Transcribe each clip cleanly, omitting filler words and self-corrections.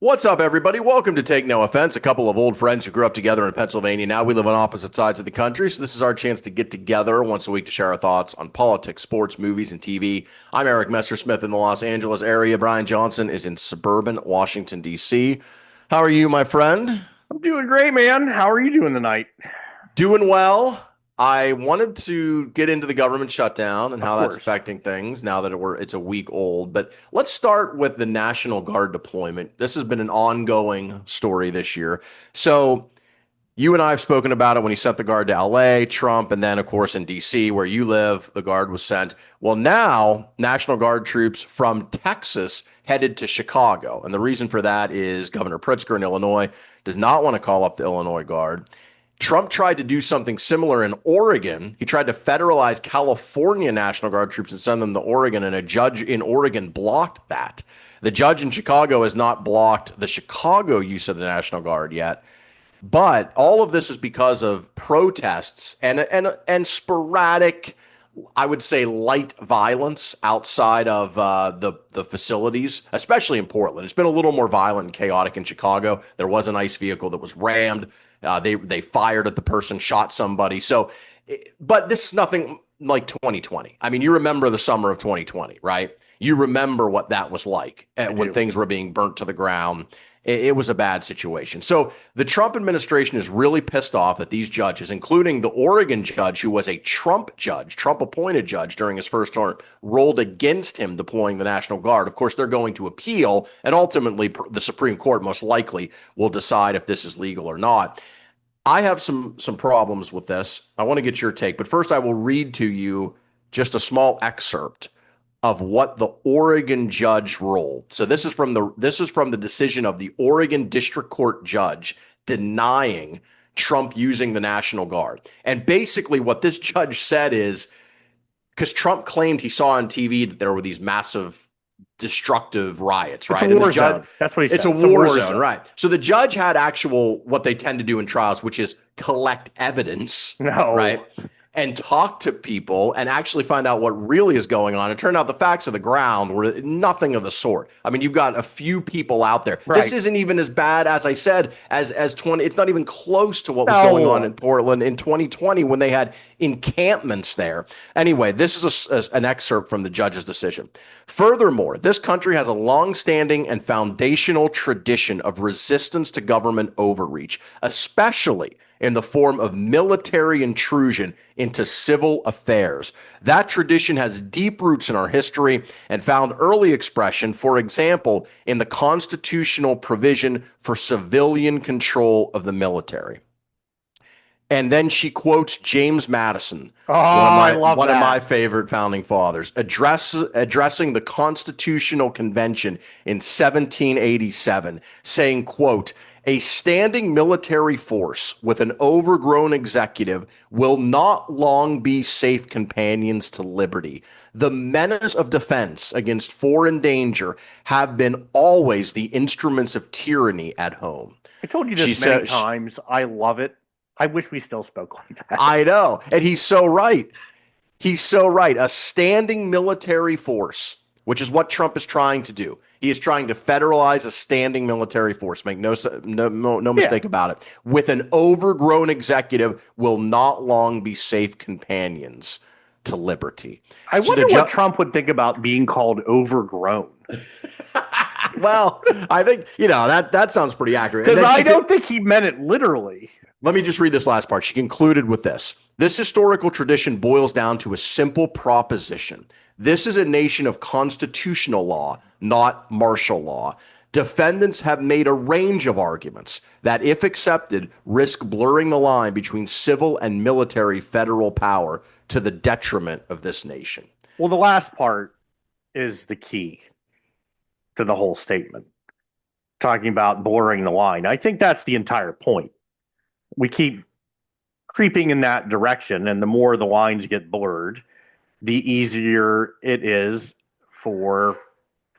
What's up, everybody? Welcome to Take No Offense. A couple of old friends who grew up together in Pennsylvania. Now we live on opposite sides of the country, so this is our chance to get together once a week to share our thoughts on politics, sports, movies, and TV. I'm Eric Messersmith in the Los Angeles area. Brian Johnson is in suburban Washington, D.C. How are you, my friend? I'm doing great, man. How are you doing tonight? Doing well. I wanted to get into the government shutdown and Of how that's course. affecting things now that it's a week old. But let's start with the National Guard deployment. This has been an ongoing story this year. So you and I have spoken about it when he sent the Guard to LA, Trump, and then, of course, in DC, where you live, the Guard was sent. Well, now National Guard troops from Texas headed to Chicago. And the reason for that is Governor Pritzker in Illinois does not want to call up the Illinois Guard. Trump tried to do something similar in Oregon. He tried to federalize California National Guard troops and send them to Oregon, and a judge in Oregon blocked that. The judge in Chicago has not blocked the Chicago use of the National Guard yet. But all of this is because of protests and sporadic, I would say, light violence outside of the facilities, especially in Portland. It's been a little more violent and chaotic in Chicago. There was an ICE vehicle that was rammed. They fired at the person, shot somebody. So, but this is nothing like 2020. I mean, you remember the summer of 2020, right? You remember what that was like when Do. things were being burnt to the ground. It was a bad situation. So the Trump administration is really pissed off that these judges, including the Oregon judge, who was a Trump judge, Trump appointed judge during his first term, rolled against him deploying the National Guard. Of course, they're going to appeal, and ultimately the Supreme Court most likely will decide if this is legal or not. I have some problems with this. I want to get your take, but first I will read to you just a small excerpt of what the Oregon judge ruled. So this is from the decision of the Oregon District Court judge denying Trump using the National Guard. And basically what this judge said is, because Trump claimed he saw on TV that there were these massive destructive riots, It's a right? And the war judge, zone. That's what he it's said. a It's a war war zone, zone. right? So the judge had actual what they tend to do in trials, which is collect evidence, right? No. And talk to people and actually find out what really is going on. It turned out the facts of the ground were nothing of the sort. I mean, you've got a few people out there. This Right. isn't even as bad as I said as 20. It's not even close to what was going on in No. Portland in 2020 when they had encampments there. Anyway, this is an excerpt from the judge's decision. Furthermore, this country has a long-standing and foundational tradition of resistance to government overreach, especially in the form of military intrusion into civil affairs. That tradition has deep roots in our history and found early expression, for example, in the constitutional provision for civilian control of the military. And then she quotes James Madison, Oh, I love one of my that. favorite founding fathers, addressing the Constitutional Convention in 1787, saying, quote, "A standing military force with an overgrown executive will not long be safe companions to liberty. The menace of defense against foreign danger have been always the instruments of tyranny at home." I told you She this many says, times. I love it. I wish we still spoke like that. I know. And he's so right. He's so right. A standing military force, which is what Trump is trying to do. He is trying to federalize a standing military force. Make no Yeah. mistake about it. With an overgrown executive, will not long be safe companions to liberty. I So the wonder what Trump would think about being called overgrown. well, I think that sounds pretty accurate. And Because then I don't think he meant it literally. let me just read this last part. She concluded with this. This historical tradition boils down to a simple proposition. This is a nation of constitutional law, not martial law. Defendants have made a range of arguments that, if accepted, risk blurring the line between civil and military federal power to the detriment of this nation. Well, the last part is the key to the whole statement, talking about blurring the line. I think that's the entire point. We keep creeping in that direction, and the more the lines get blurred, the easier it is for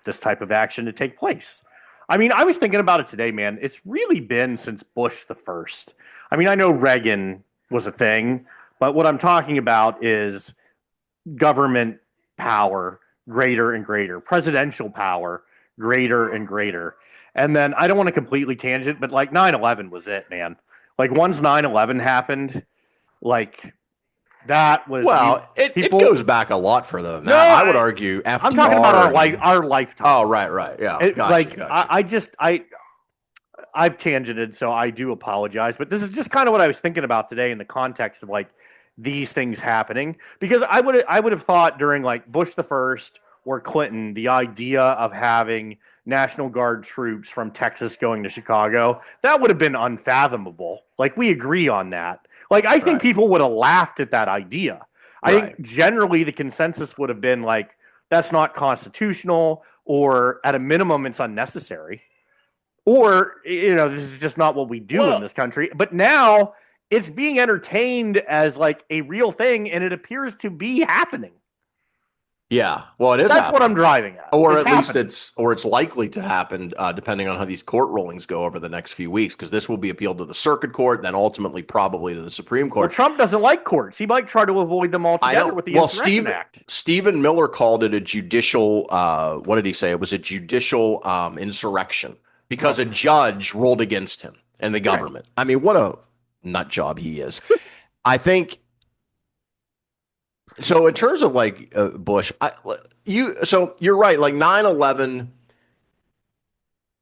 this type of action to take place. I mean, I was thinking about it today, man. It's really been since Bush the first. I mean, I know Reagan was a thing, but what I'm talking about is government power greater and greater, presidential power greater and greater. And then I don't want to completely tangent, but like 9/11 was it, man. Like once 9/11 happened, like that was we Well, it people. goes back a lot further than No, that. I would argue I'm talking about FDR and our lifetime. oh, right, right. Yeah, It, got you, like got you. I've tangented, so I do apologize. But this is just kind of what I was thinking about today in the context of like these things happening. Because I would have thought during like Bush the first or Clinton, the idea of having National Guard troops from Texas going to Chicago, that would have been unfathomable. Like we agree on that. Like I think Right, people would have laughed at that idea. I right. think generally the consensus would have been like that's not constitutional, or at a minimum it's unnecessary, or this is just not what we do in Well, this country. But now it's being entertained as like a real thing, and it appears to be happening. yeah. Well, it is That's what I'm happening. driving at. Or It's at least happening. it's likely to happen, depending on how these court rulings go over the next few weeks, because this will be appealed to the circuit court, then ultimately probably to the Supreme Well, Court. Trump doesn't like courts. He might try to avoid them I altogether know. with the Well, Insurrection Act. Stephen Miller called it a judicial. What did he say? It was a judicial insurrection because Oh, a judge ruled against him and the right. government. I mean, what a nut job he is. I think so. In terms of like Bush, you're right. Like 9/11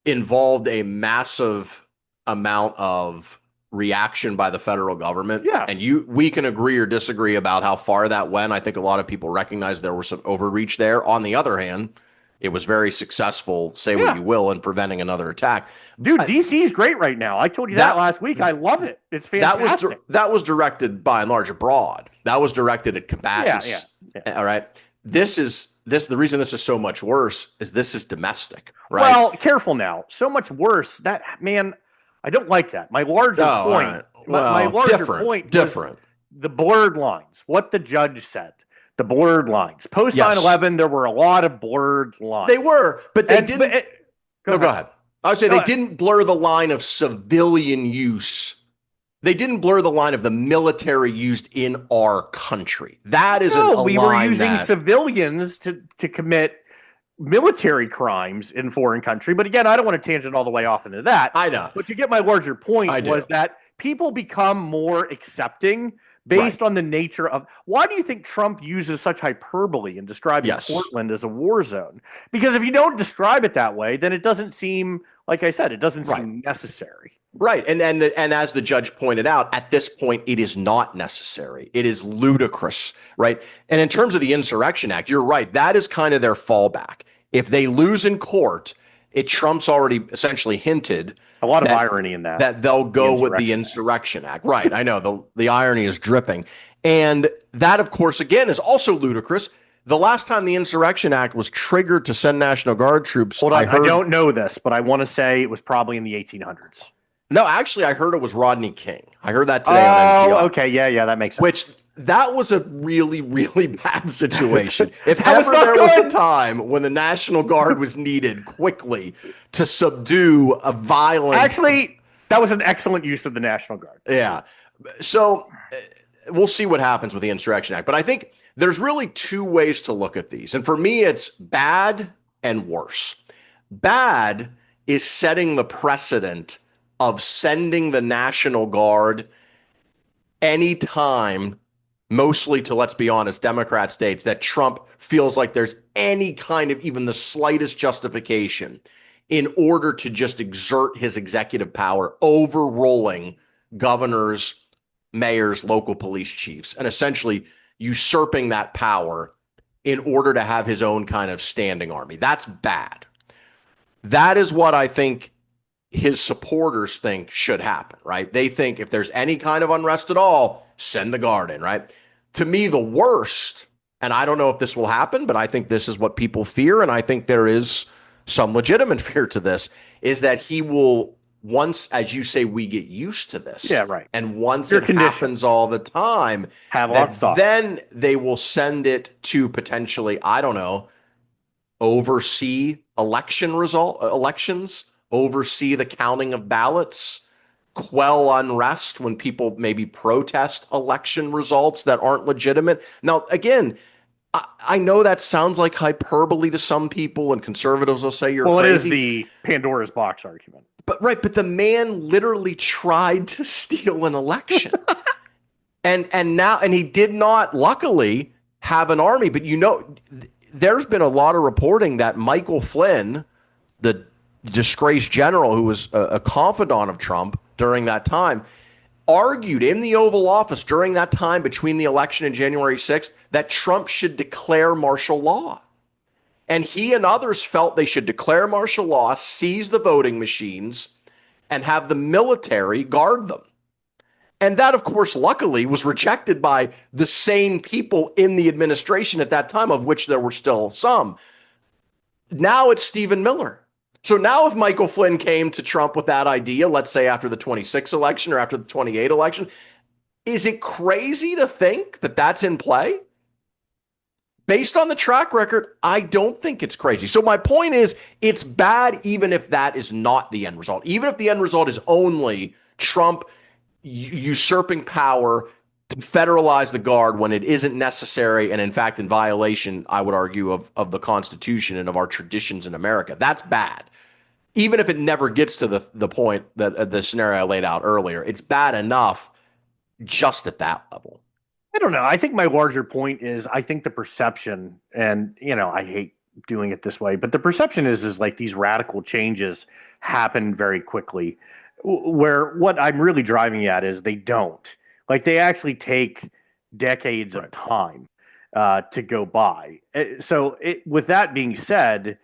involved a massive amount of reaction by the federal government. And Yes. we can agree or disagree about how far that went. I think a lot of people recognize there was some overreach there. On the other hand, it was very successful, say what Yeah. you will, in preventing another attack. Dude, But DC is great right now. I told you that that last week. I love it. It's fantastic. that was directed by and large abroad. That was directed at Yeah, yeah, combatants. yeah. All right. This the reason this is so much worse is this is domestic, right? Well, careful now. So much worse. That man, I don't like that. My Oh, larger all point, right. my Well, larger point was different. the blurred lines. What the judge said. The blurred lines. Post Yes, 9/11, there were a lot of blurred they lines. were, but they And but didn't. go No, go ahead. ahead. I would say Go they ahead. didn't blur the line of civilian use. They didn't blur the line of the military used in our country. That isn't No, a we were line using that civilians to commit military crimes in foreign country. But again, I don't want to tangent all the way off into that. I know. But to get my larger I point do. was that people become more accepting Right. based on the nature of why do you think Trump uses such hyperbole in describing Yes. Portland as a war zone? Because if you don't describe it that way, then it doesn't seem, like I said, it doesn't Right. seem necessary. Right. And as the judge pointed out, at this point, it is not necessary. It is ludicrous. Right. And in terms of the Insurrection Act, you're right. That is kind of their fallback. If they lose in court, Trump's already essentially hinted A lot of that irony in that. they'll The go with the Insurrection Act. Insurrection Act. Right. I know the irony is dripping. And that, of course, again, is also ludicrous. The last time the Insurrection Act was triggered to send National Guard troops, Hold I on, I heard don't know this, but I want to say it was probably in the 1800s. no, actually, I heard it was Rodney King. I heard that today on Oh, NPR, okay, yeah, that makes sense. which that was a really, really bad situation. If That was ever not there was a good. time when the National Guard was needed quickly to subdue a violent, Actually, that was an excellent use of the National Guard. yeah. So we'll see what happens with the Insurrection Act. But I think there's really two ways to look at these. And for me, it's bad and worse. Bad is setting the precedent of sending the National Guard anytime, mostly to, let's be honest, Democrat states that Trump feels like there's any kind of even the slightest justification in order to just exert his executive power, overruling governors, mayors, local police chiefs, and essentially usurping that power in order to have his own kind of standing army. That's bad. That is what I think his supporters think should happen, right? They think if there's any kind of unrest at all, send the guard in, right? To me, the worst, and I don't know if this will happen, but I think this is what people fear, and I think there is some legitimate fear to this, is that he will, once, as you say, we get used to this. Yeah, right. And once You're it conditioned. happens all the time, Havelock thought. then they will send it to potentially, I don't know, oversee elections, oversee the counting of ballots, quell unrest when people maybe protest election results that aren't legitimate. Now, again, I know that sounds like hyperbole to some people, and conservatives will say you're Well, it is crazy. the Pandora's box argument. But the man literally tried to steal an election. And he did not luckily have an army, but there's been a lot of reporting that Michael Flynn, the disgraced general who was a confidant of Trump during that time, argued in the Oval Office during that time between the election and January 6th that Trump should declare martial law. And he and others felt they should declare martial law, seize the voting machines, and have the military guard them. And that, of course, luckily was rejected by the sane people in the administration at that time, of which there were still some. Now it's Stephen Miller. So now if Michael Flynn came to Trump with that idea, let's say after the 26 election or after the 28 election, is it crazy to think that that's in play? Based on the track record, I don't think it's crazy. So my point is, it's bad even if that is not the end result. Even if the end result is only Trump usurping power to federalize the guard when it isn't necessary and, in fact, in violation, I would argue, of the Constitution and of our traditions in America. That's bad. Even if it never gets to the point that the scenario I laid out earlier, it's bad enough just at that level. I don't know. I think my larger point is I think the perception, and I hate doing it this way, but the perception is like these radical changes happen very quickly. Where what I'm really driving at is they don't. Like they actually take decades of time to go by. So with that being said,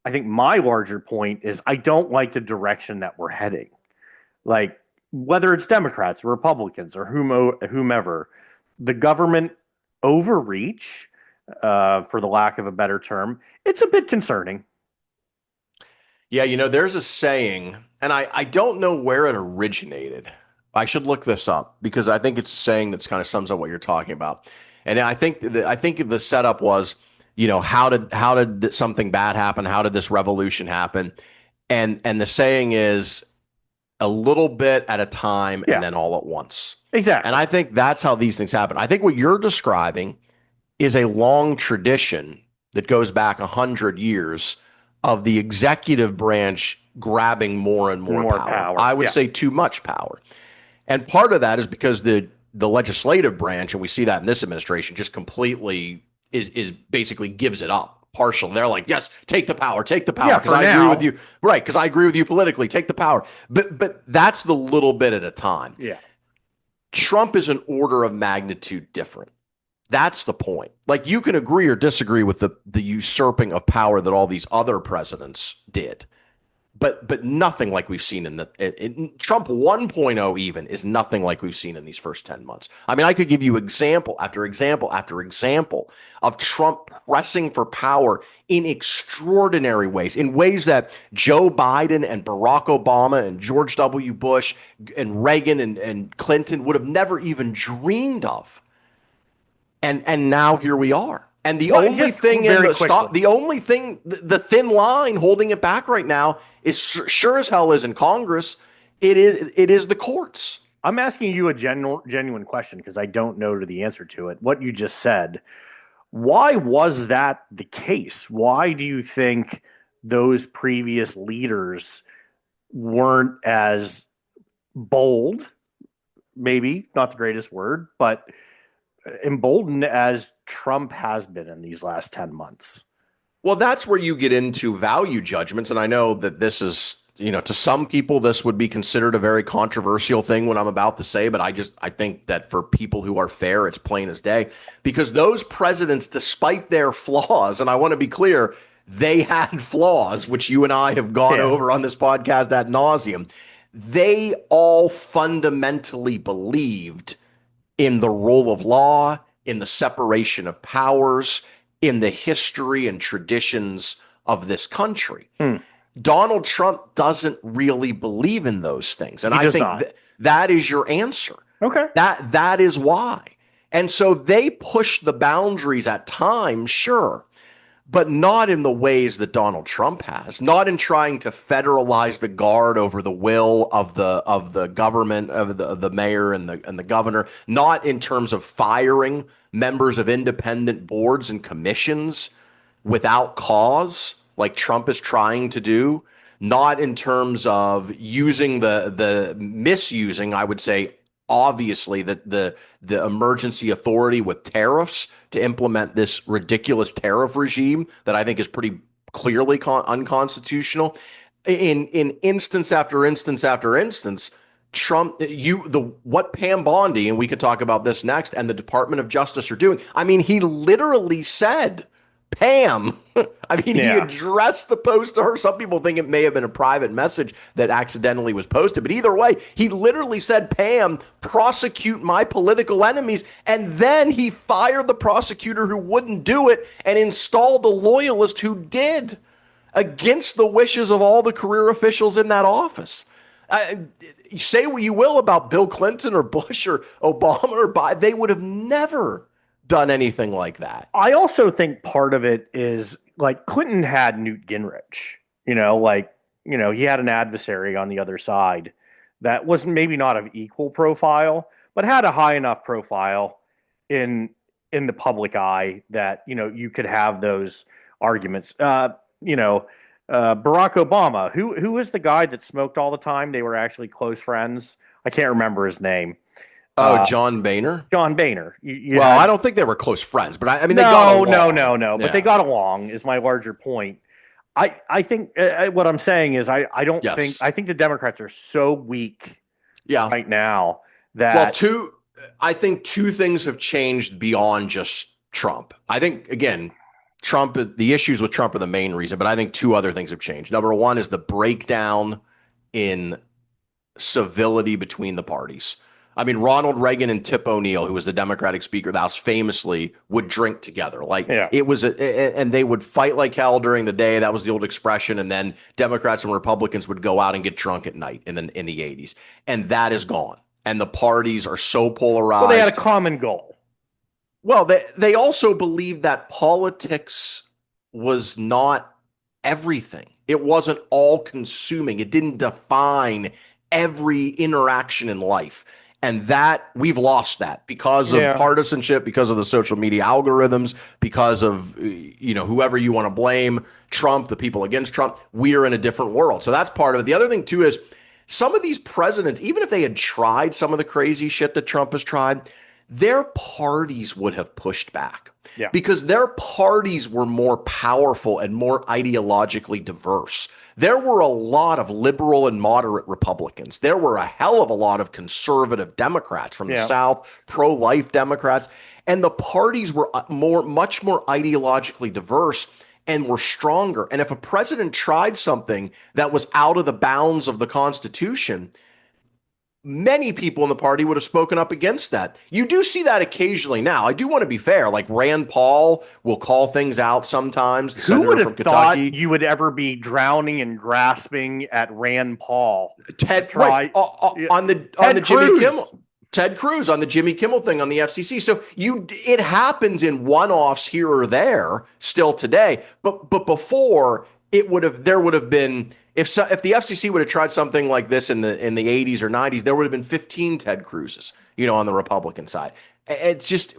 I think my larger point is I don't like the direction that we're heading. Like whether it's Democrats, Republicans, or whomever, the government overreach, for the lack of a better term, it's a bit concerning. Yeah, there's a saying, and I don't know where it originated. I should look this up because I think it's a saying that's kind of sums up what you're talking about. And I think the setup was, how did something bad happen? How did this revolution happen? And the saying is a little bit at a time Yeah, and then all at once. exactly. And I think that's how these things happen. I think what you're describing is a long tradition that goes back 100 years of the executive branch grabbing more and more More power. power. I would Yeah. say too much power. And part of that is because the legislative branch, and we see that in this administration, just completely is basically gives it up partially. They're like, yes, take the power, Yeah, because for I agree now. with you. Right, because I agree with you politically, take the power. But that's the little bit at a time. Yeah. Trump is an order of magnitude different. That's the point. Like you can agree or disagree with the usurping of power that all these other presidents did. But nothing like we've seen in Trump 1.0 even is nothing like we've seen in these first 10 months. I mean, I could give you example after example after example of Trump pressing for power in extraordinary ways, in ways that Joe Biden and Barack Obama and George W. Bush and Reagan and Clinton would have never even dreamed of. And now here we are. And the Well, only just thing very quickly. the only thing, the thin line holding it back right now is sure as hell is in Congress. It is the courts. I'm asking you a genuine question because I don't know the answer to it. What you just said, why was that the case? Why do you think those previous leaders weren't as bold, maybe not the greatest word, but emboldened as Trump has been in these last 10 months? Well, that's where you get into value judgments, and I know that this is, to some people this would be considered a very controversial thing what I'm about to say, but I think that for people who are fair, it's plain as day, because those presidents, despite their flaws, and I want to be clear, they had flaws, which you and I have gone over on this podcast ad nauseum. They all fundamentally believed in the rule of law, in the separation of powers, in the history and traditions of this country. Donald Trump doesn't really believe in those things. And I think that is your answer. Okay. That is why. And so they push the boundaries at times, sure. but not in the ways that Donald Trump has, not in trying to federalize the guard over the will of the government, of the mayor and the governor, not in terms of firing members of independent boards and commissions without cause, like Trump is trying to do, not in terms of using the misusing, I would say, obviously, the emergency authority with tariffs to implement this ridiculous tariff regime that I think is pretty clearly unconstitutional. In instance after instance after instance, Trump, what Pam Bondi, and we could talk about this next, and the Department of Justice are doing. I mean, he literally said, Pam. I mean, he Yeah. addressed the post to her. Some people think it may have been a private message that accidentally was posted, but either way, he literally said, Pam, prosecute my political enemies. And then he fired the prosecutor who wouldn't do it and installed a loyalist who did, against the wishes of all the career officials in that office. Uh, Say what you will about Bill Clinton or Bush or Obama or Biden, they would have never done anything like that. I also think part of it is like Clinton had Newt Gingrich, he had an adversary on the other side that was maybe not of equal profile, but had a high enough profile in in the public eye that, you could have those arguments. Barack Obama, who was the guy that smoked all the time? They were actually close friends. I can't remember his name. Oh, Uh, John Boehner. John Boehner. You Well, I had don't think they were close friends, but I mean, they got no, no, along. no, no. But they Yeah. got along. Is my larger point. I think what I'm saying is I don't think Yes. I think the Democrats are so weak Yeah. right now Well, that I think two things have changed beyond just Trump. I think, again, the issues with Trump are the main reason, but I think two other things have changed. Number one is the breakdown in civility between the parties. I mean, Ronald Reagan and Tip O'Neill, who was the Democratic Speaker of the House, famously would drink together. Like yeah. it was, and they would fight like hell during the day. That was the old expression. And then Democrats and Republicans would go out and get drunk at night in the 80s. And that is gone. And the parties are so Well, they had a polarized. common goal. Well, they also believed that politics was not everything. It wasn't all consuming. It didn't define every interaction in life. And that we've lost that because of Yeah. partisanship, because of the social media algorithms, because of whoever you want to blame, Trump, the people against Trump. We are in a different world. So that's part of it. The other thing too is some of these presidents, even if they had tried some of the crazy shit that Trump has tried, their parties would have pushed back Yeah. because their parties were more powerful and more ideologically diverse. There were a lot of liberal and moderate Republicans. There were a hell of a lot of conservative Democrats from the Yeah. South, pro-life Democrats, and the parties were much more ideologically diverse and were stronger. And if a president tried something that was out of the bounds of the Constitution, many people in the party would have spoken up against that. You do see that occasionally now. I do want to be fair. Like Rand Paul will call things out sometimes, the Who would senator have from thought Kentucky. you would ever be drowning and grasping at Rand Paul? Ted Try on the Ted Jimmy Cruz. Kimmel. Ted Cruz on the Jimmy Kimmel thing on the FCC. So it happens in one-offs here or there still today. But before there would have been if the FCC would have tried something like this in the 80s or 90s, there would have been 15 Ted Cruzes, on the Republican side. It's just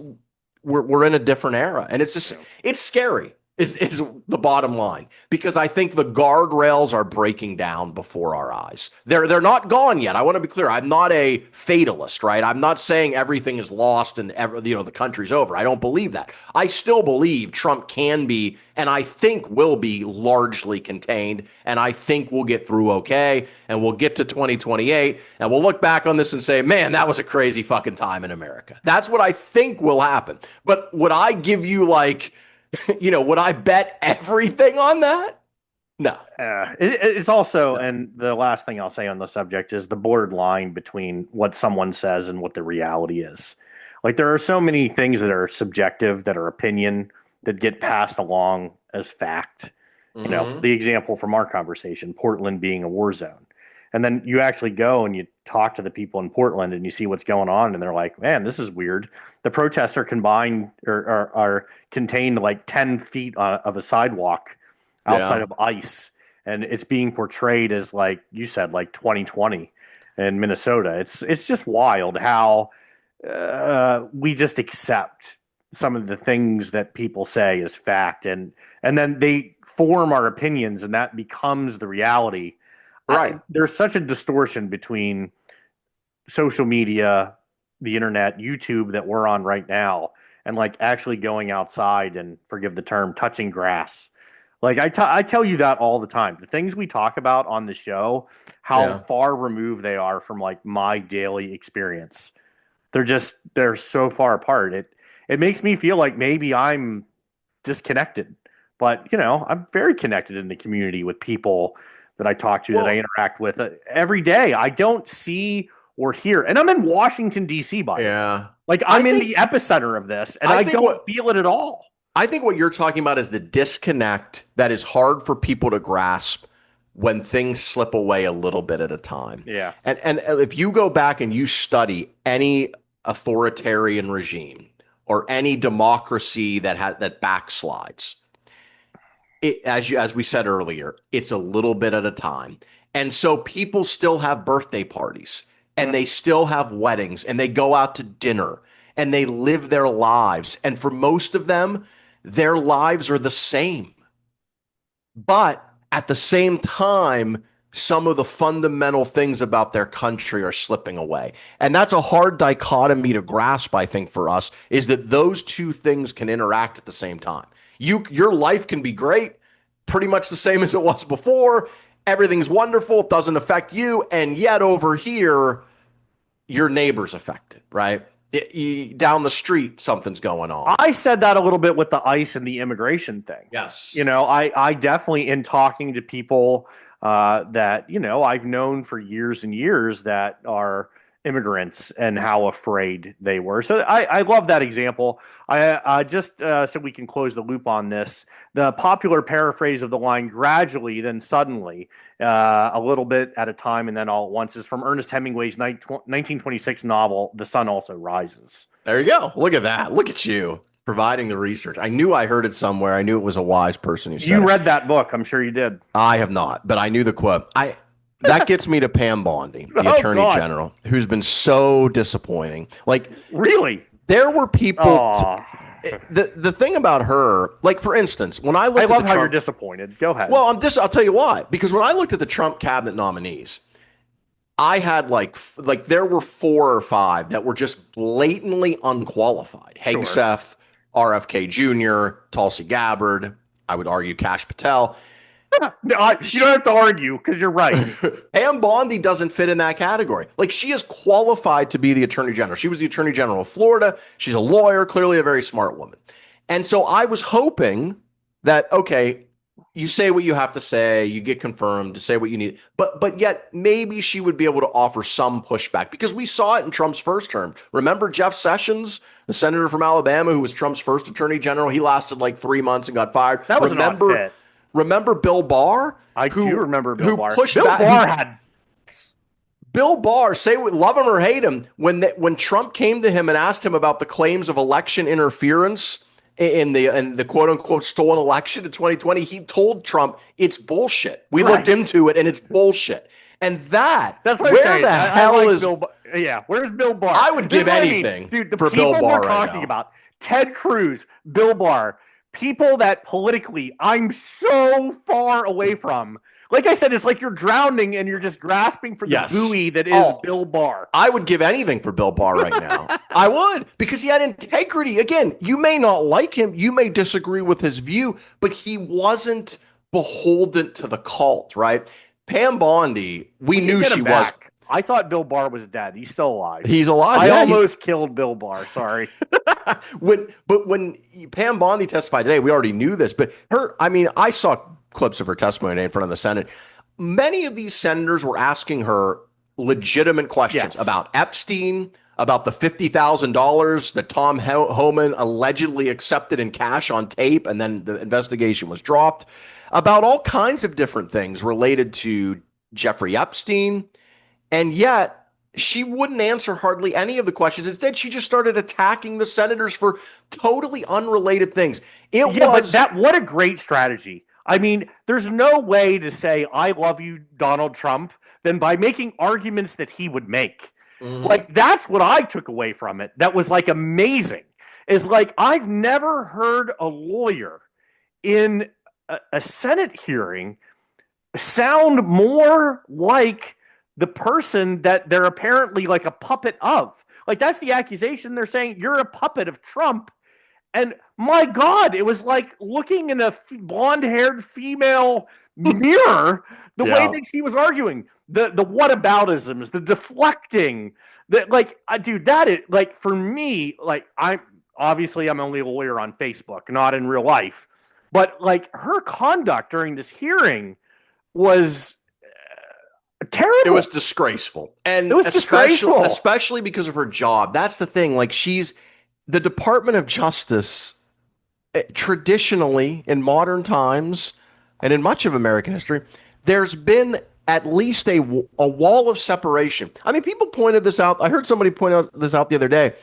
we're in a different era, and it's scary. Is the bottom line, because I think the guardrails are breaking down before our eyes. They're not gone yet. I want to be clear. I'm not a fatalist, right? I'm not saying everything is lost and the country's over. I don't believe that. I still believe Trump can be, and I think will be, largely contained, and I think we'll get through okay, and we'll get to 2028, and we'll look back on this and say, man, that was a crazy fucking time in America. That's what I think will happen. But would I give you would I bet everything on that? No. It's also, and the last thing I'll say on the subject is the blurred line between what someone says and what the reality is. Like there are so many things that are subjective, that are opinion, that get passed along as fact. Mm-hmm. The example from our conversation, Portland being a war zone. And then you actually go and you talk to the people in Portland and you see what's going on, and they're like, man, this is weird. The protests are combined or are contained like 10 feet of a sidewalk outside Yeah. of ice. And it's being portrayed as, like you said, like 2020 in Minnesota. It's just wild how we just accept some of the things that people say as fact, and then they form our opinions, and that becomes the reality. Right. There's such a distortion between social media, the internet, YouTube that we're on right now, and like actually going outside and, forgive the term, touching grass. Like I tell you that all the time. The things we talk about on the show, how Yeah. far removed they are from like my daily experience. They're so far apart. It makes me feel like maybe I'm disconnected. But, I'm very connected in the community with people that I talk to, that I Well, interact with every day. I don't see or hear. And I'm in Washington, D.C., by the way. yeah. Like, I I'm in the think epicenter of this, and I I think don't what feel it at all. I think what you're talking about is the disconnect that is hard for people to grasp when things slip away a little bit at a time. Yeah. And if you go back and you study any authoritarian regime or any democracy that backslides, as we said earlier, it's a little bit at a time. And so people still have birthday parties and they still have weddings and they go out to dinner and they live their lives. And for most of them, their lives are the same. But at the same time, some of the fundamental things about their country are slipping away. And that's a hard dichotomy to grasp, I think, for us, is that those two things can interact at the same time. Your life can be great, pretty much the same as it was before. Everything's wonderful, it doesn't affect you, and yet over here, your neighbor's affected, right? Down the street, something's going on. I said that a little bit with the ICE and the immigration thing. Yes. I definitely, in talking to people that, I've known for years and years that are immigrants, and how afraid they were. So I love that example. I just so we can close the loop on this, the popular paraphrase of the line "gradually, then suddenly," a little bit at a time, and then all at once, is from Ernest Hemingway's 1926 novel "The Sun Also Rises." There you go. Look at that. Look at you providing the research. I knew I heard it somewhere. I knew it was a wise person who said You it. read that book, I'm sure you did. I have not, but I knew the quote. I That gets me to Pam Bondi, the Oh Attorney God, General, who's been so disappointing. Like really? there were people. Oh, The thing about her, like for instance, when I I looked at love the how you're Trump, disappointed. Go ahead. well, I'll tell you why. Because when I looked at the Trump cabinet nominees, I had like there were four or five that were just blatantly unqualified. Sure. Hegseth, RFK Jr., Tulsi Gabbard, I would argue Kash Patel. No, you don't have to argue because you're right. Pam Bondi doesn't fit in that category. Like she is qualified to be the Attorney General. She was the Attorney General of Florida. She's a lawyer, clearly a very smart woman. And so I was hoping that, okay, you say what you have to say, you get confirmed, to say what you need, but yet maybe she would be able to offer some pushback because we saw it in Trump's first term. Remember Jeff Sessions, the senator from Alabama who was Trump's first attorney general? He lasted like 3 months and got fired. That was an odd fit. Remember Bill Barr? I do remember Bill Barr. Pushed Bill back, Barr had Bill Barr, say we love him or hate him, when Trump came to him and asked him about the claims of election interference in the quote unquote stolen election in 2020, he told Trump it's bullshit. We looked into it and it's bullshit. And that's what where I'm saying. the hell like is Bill Barr. Yeah, where's Bill Barr? I would give This is what I anything mean. Dude, the for people Bill Barr we're right talking now. about, Ted Cruz, Bill Barr, people that politically I'm so far away from. Like I said, it's like you're drowning and you're just grasping for the Yes. buoy that is Bill Barr. I would give anything for Bill Barr right now. I would, because he had integrity. Again, you may not like him, you may disagree with his view, but he wasn't beholden to the cult, right? Pam Bondi, we knew she was. I thought Bill Barr was dead. He's still alive. He's alive. I Yeah, almost killed Bill Barr. Sorry. when Pam Bondi testified today, we already knew this, but I saw clips of her testimony in front of the Senate. Many of these senators were asking her legitimate questions about Epstein, about the $50,000 that Tom Homan allegedly accepted in cash on tape, and then the investigation was dropped, about all kinds of different things related to Jeffrey Epstein, and yet she wouldn't answer hardly any of the questions. Instead, she just started attacking the senators for totally unrelated things. It Yeah, but was, that what a great strategy. I mean, there's no way to say I love you, Donald Trump, than by making arguments that he would make. Mhm. Like that's what I took away from it. That was like amazing. Is like I've never heard a lawyer in a Senate hearing sound more like the person that they're apparently like a puppet of. Like that's the accusation. They're saying you're a puppet of Trump, and my God, it was like looking in a blonde haired female mirror the way Yeah. that she was arguing. The whataboutisms, the deflecting, that like dude, that is like for me, like I'm only a lawyer on Facebook, not in real life. But like her conduct during this hearing was It was terrible. disgraceful. It And was especially disgraceful. especially because of her job. That's the thing. Like she's the Department of Justice traditionally in modern times and in much of American history, there's been at least a wall of separation. I mean, people pointed this out. I heard somebody point this out the other day.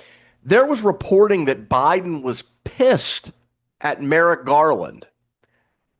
There was reporting that Biden was pissed at Merrick Garland,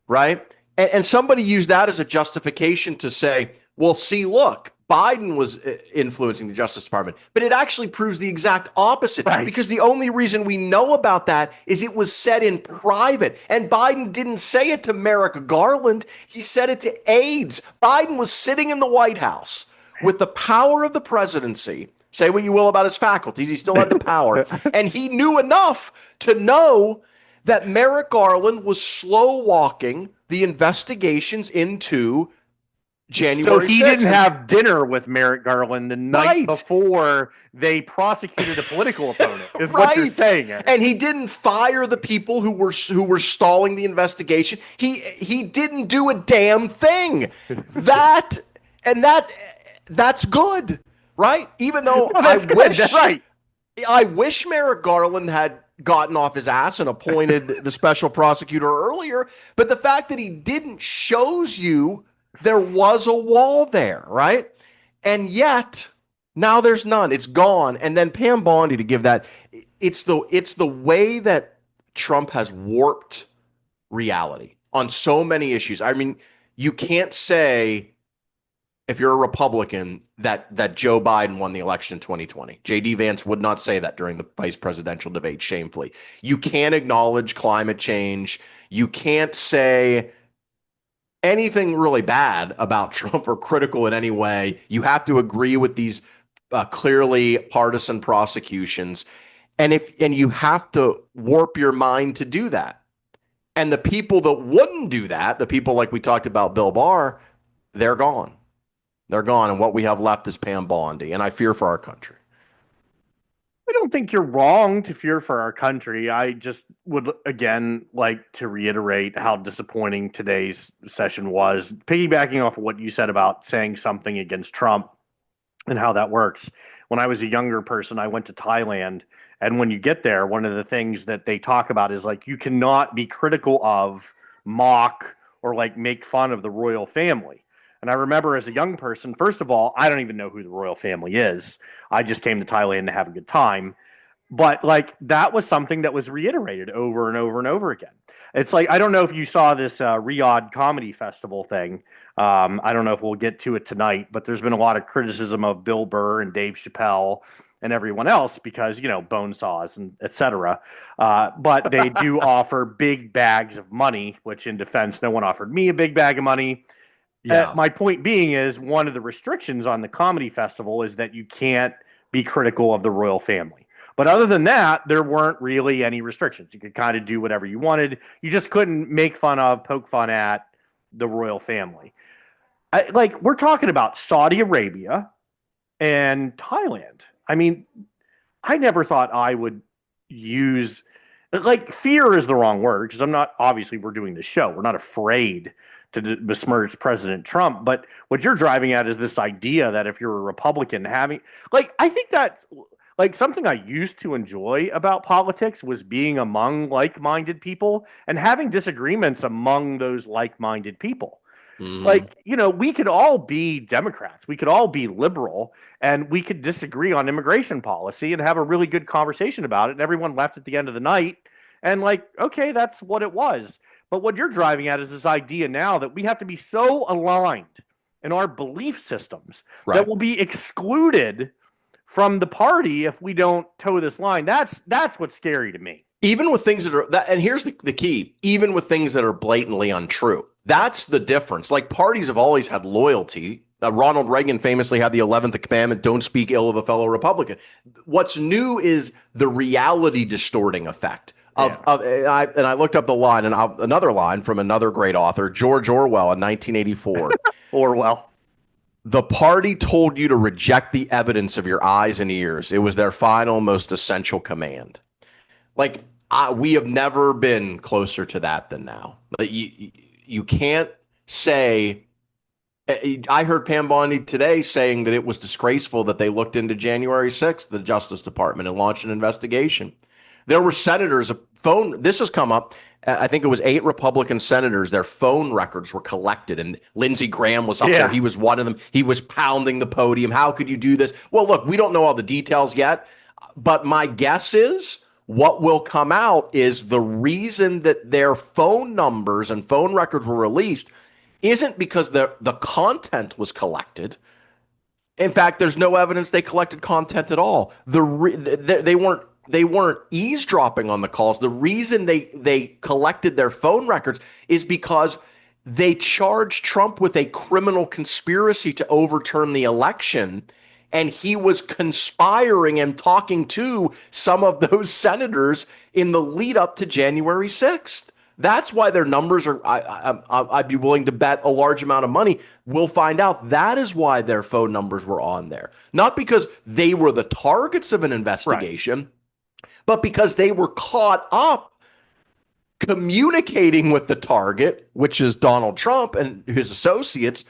right? And somebody used that as a justification to say, well, see, look, Biden was influencing the Justice Department. But it actually proves the exact opposite Right. because the only reason we know about that is it was said in private. And Biden didn't say it to Merrick Garland, he said it to aides. Biden was sitting in the White House with the power of the presidency. Say what you will about his faculties, he still had the power. And he knew enough to know that Merrick Garland was slow walking the investigations into So January he didn't 6th. have dinner with Merrick Garland the night Right, before they prosecuted a political opponent, is what you're right. saying. And he didn't fire the people who were stalling the investigation. He didn't do a damn thing. That and that's good, right? Even though No, that's good. That's right. I wish Merrick Garland had gotten off his ass and appointed the special prosecutor earlier, but the fact that he didn't shows you there was a wall there, right? And yet now there's none. It's gone. And then Pam Bondi to give that it's the way that Trump has warped reality on so many issues. I mean, you can't say if you're a Republican that Joe Biden won the election in 2020. JD Vance would not say that during the vice presidential debate shamefully. You can't acknowledge climate change. You can't say anything really bad about Trump or critical in any way. You have to agree with these clearly partisan prosecutions. And you have to warp your mind to do that. And the people that wouldn't do that, the people like we talked about Bill Barr, they're gone. They're gone, and what we have left is Pam Bondi, and I fear for our country. I don't think you're wrong to fear for our country. I just would again like to reiterate how disappointing today's session was. Piggybacking off of what you said about saying something against Trump and how that works. When I was a younger person, I went to Thailand. And when you get there, one of the things that they talk about is like you cannot be critical of, mock, or like make fun of the royal family. And I remember as a young person, first of all, I don't even know who the royal family is. I just came to Thailand to have a good time. But like that was something that was reiterated over and over and over again. It's like I don't know if you saw this Riyadh Comedy Festival thing. I don't know if we'll get to it tonight, but there's been a lot of criticism of Bill Burr and Dave Chappelle and everyone else because bone saws and etc. But they do offer big bags of money, which in defense, no one offered me a big bag of money. Yeah. My point being is one of the restrictions on the comedy festival is that you can't be critical of the royal family. But other than that, there weren't really any restrictions. You could kind of do whatever you wanted. You just couldn't make fun of, poke fun at the royal family. Like we're talking about Saudi Arabia and Thailand. I mean, I never thought I would use like fear is the wrong word because I'm not obviously we're doing the show. We're not afraid to besmirch President Trump, but what you're driving at is this idea that if you're a Republican having like I think that's like something I used to enjoy about politics was being among like-minded people and having disagreements among those like-minded people. Hmm. Like, we could all be Democrats, we could all be liberal, and we could disagree on immigration policy and have a really good conversation about it. And everyone left at the end of the night. And, like, okay, that's what it was. But what you're driving at is this idea now that we have to be so aligned in our belief systems that Right. will be excluded from the party if we don't toe this line. That's what's scary to me. Even with things that are that, and here's the key, even with things that are blatantly untrue. That's the difference. Like parties have always had loyalty. Ronald Reagan famously had the 11th commandment, don't speak ill of a fellow Republican. What's new is the reality distorting effect Yeah. and I looked up the line and another line from another great author, George Orwell in 1984. Orwell. The party told you to reject the evidence of your eyes and ears. It was their final, most essential command. Like we have never been closer to that than now. Like you can't say. I heard Pam Bondi today saying that it was disgraceful that they looked into January 6th, the Justice Department, and launched an investigation. There were senators, a phone, this has come up. I think it was 8 Republican senators. Their phone records were collected, and Lindsey Graham was up there. Yeah. He was one of them. He was pounding the podium. How could you do this? Well, look, we don't know all the details yet, but my guess is what will come out is the reason that their phone numbers and phone records were released isn't because the content was collected. In fact, there's no evidence they collected content at all. They weren't eavesdropping on the calls. The reason they collected their phone records is because they charged Trump with a criminal conspiracy to overturn the election, and he was conspiring and talking to some of those senators in the lead up to January 6th. That's why their numbers are. I'd be willing to bet a large amount of money. We'll find out. That is why their phone numbers were on there, not because they were the targets of an Right. investigation, but because they were caught up communicating with the target, which is Donald Trump and his associates,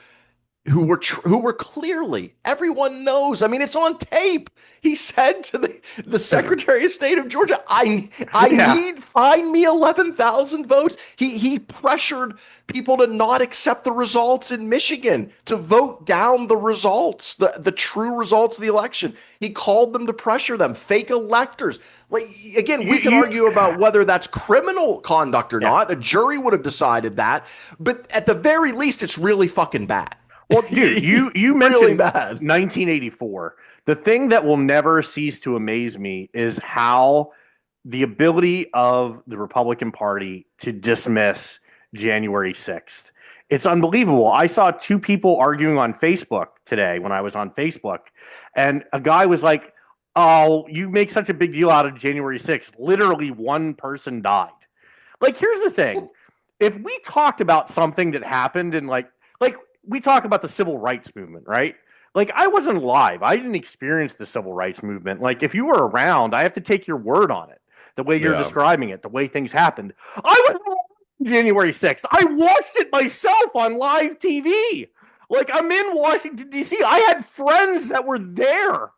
who were clearly, everyone knows. I mean, it's on tape. He said to the Secretary of State of Georgia, I Yeah. need find me 11,000 votes. He pressured people to not accept the results in Michigan, to vote down the results, the true results of the election. He called them to pressure them, fake electors. Like again, You, we can you, argue about whether that's criminal conduct or yeah. not. A jury would have decided that, but at the very least, it's really fucking bad. Well, dude, you Really mentioned bad. 1984. The thing that will never cease to amaze me is how the ability of the Republican Party to dismiss January 6th. It's unbelievable. I saw 2 people arguing on Facebook today when I was on Facebook, and a guy was like, "Oh, you make such a big deal out of January 6th. Literally one person died." Like, here's the thing. If we talked about something that happened and like we talk about the civil rights movement, right? Like, I wasn't alive. I didn't experience the civil rights movement. Like, if you were around, I have to take your word on it. The way you're Yeah. describing it, the way things happened. I was on January 6th. I watched it myself on live TV. Like, I'm in Washington, D.C. I had friends that were there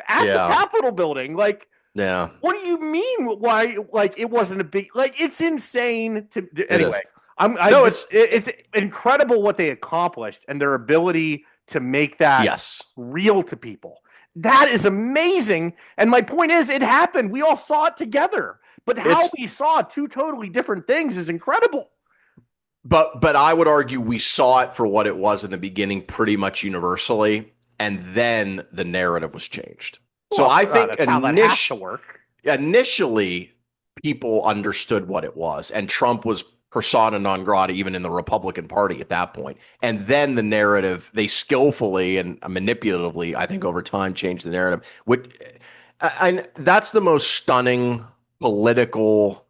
at the Yeah. Capitol building. Like, Yeah. what do you mean? Why? Like, it wasn't a big. Like, it's insane to. It is. Anyway, I No, just it's incredible what they accomplished and their ability to make that yes. real to people. That is amazing. And my point is, it happened. We all saw it together. But how It's we saw 2 totally different things is incredible. but I would argue we saw it for what it was in the beginning pretty much universally, and then the narrative was changed. So Well, I think that's how that has to work. initially people understood what it was, and Trump was persona non grata even in the Republican Party at that point. And then the narrative, they skillfully and manipulatively, I think over time changed the narrative. And that's the most stunning political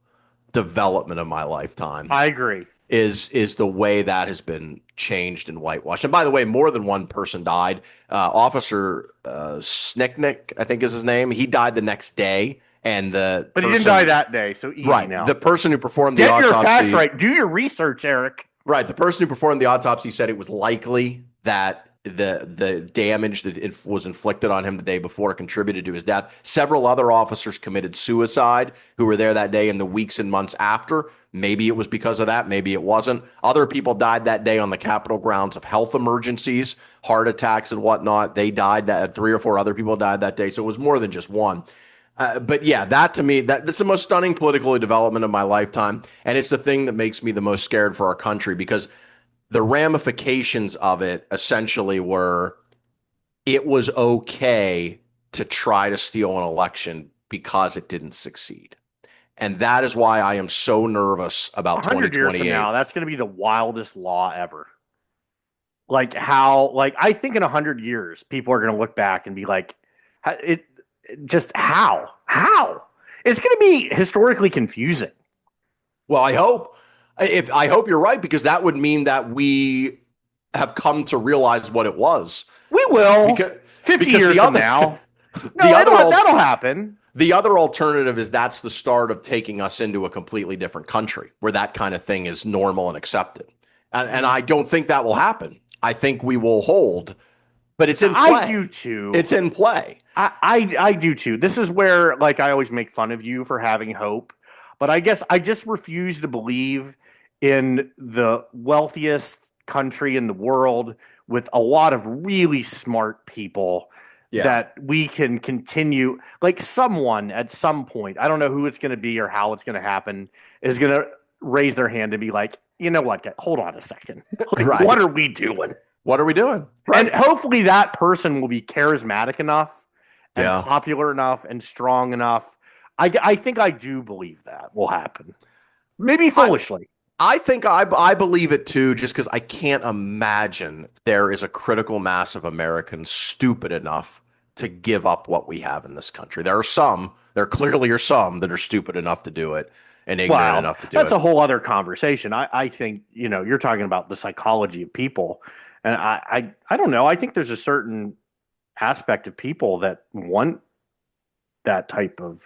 development of my lifetime I agree. is the way that has been changed and whitewashed. And by the way, more than one person died. Officer Snicknick, I think is his name. He died the next day, and the But he person, didn't die that day, so easy right, now. the person who performed the Get your facts autopsy, right. Do your research, Eric. right, the person who performed the autopsy said it was likely that the damage that it was inflicted on him the day before contributed to his death. Several other officers committed suicide who were there that day and the weeks and months after. Maybe it was because of that. Maybe it wasn't. Other people died that day on the Capitol grounds of health emergencies, heart attacks and whatnot. They died. That three or four other people died that day. So it was more than just one. But yeah, that to me, that's the most stunning political development of my lifetime. And it's the thing that makes me the most scared for our country because the ramifications of it essentially were it was okay to try to steal an election because it didn't succeed. And that is why I am so nervous about 100 years from now, 2028. that's going to be the wildest law ever. Like how, like I think in 100 years, people are going to look back and be like, it just how it's going to be historically confusing. Well, I hope you're right because that would mean that we have come to realize what it was. We will Because 50 because years the from other now. the No, other that'll happen. the other alternative is that's the start of taking us into a completely different country where that kind of thing is normal and accepted. And I don't think that will happen. I think we will hold, but it's in I play. do too. It's in play. I do too. This is where like I always make fun of you for having hope, but I guess I just refuse to believe in the wealthiest country in the world with a lot of really smart people Yeah. that we can continue like someone at some point, I don't know who it's going to be or how it's going to happen, is going to raise their hand and be like, "You know what? Hold on a second. Like, Right. what are we doing?" What are we doing? And Right. hopefully that person will be charismatic enough and Yeah. popular enough and strong enough. I think I do believe that will happen. Maybe I, foolishly. I think I believe it too, just because I can't imagine there is a critical mass of Americans stupid enough to give up what we have in this country. There clearly are some that are stupid enough to do it and ignorant Wow, enough to do that's it. a whole other conversation. I think, you're talking about the psychology of people. And I don't know. I think there's a certain aspect of people that want that type of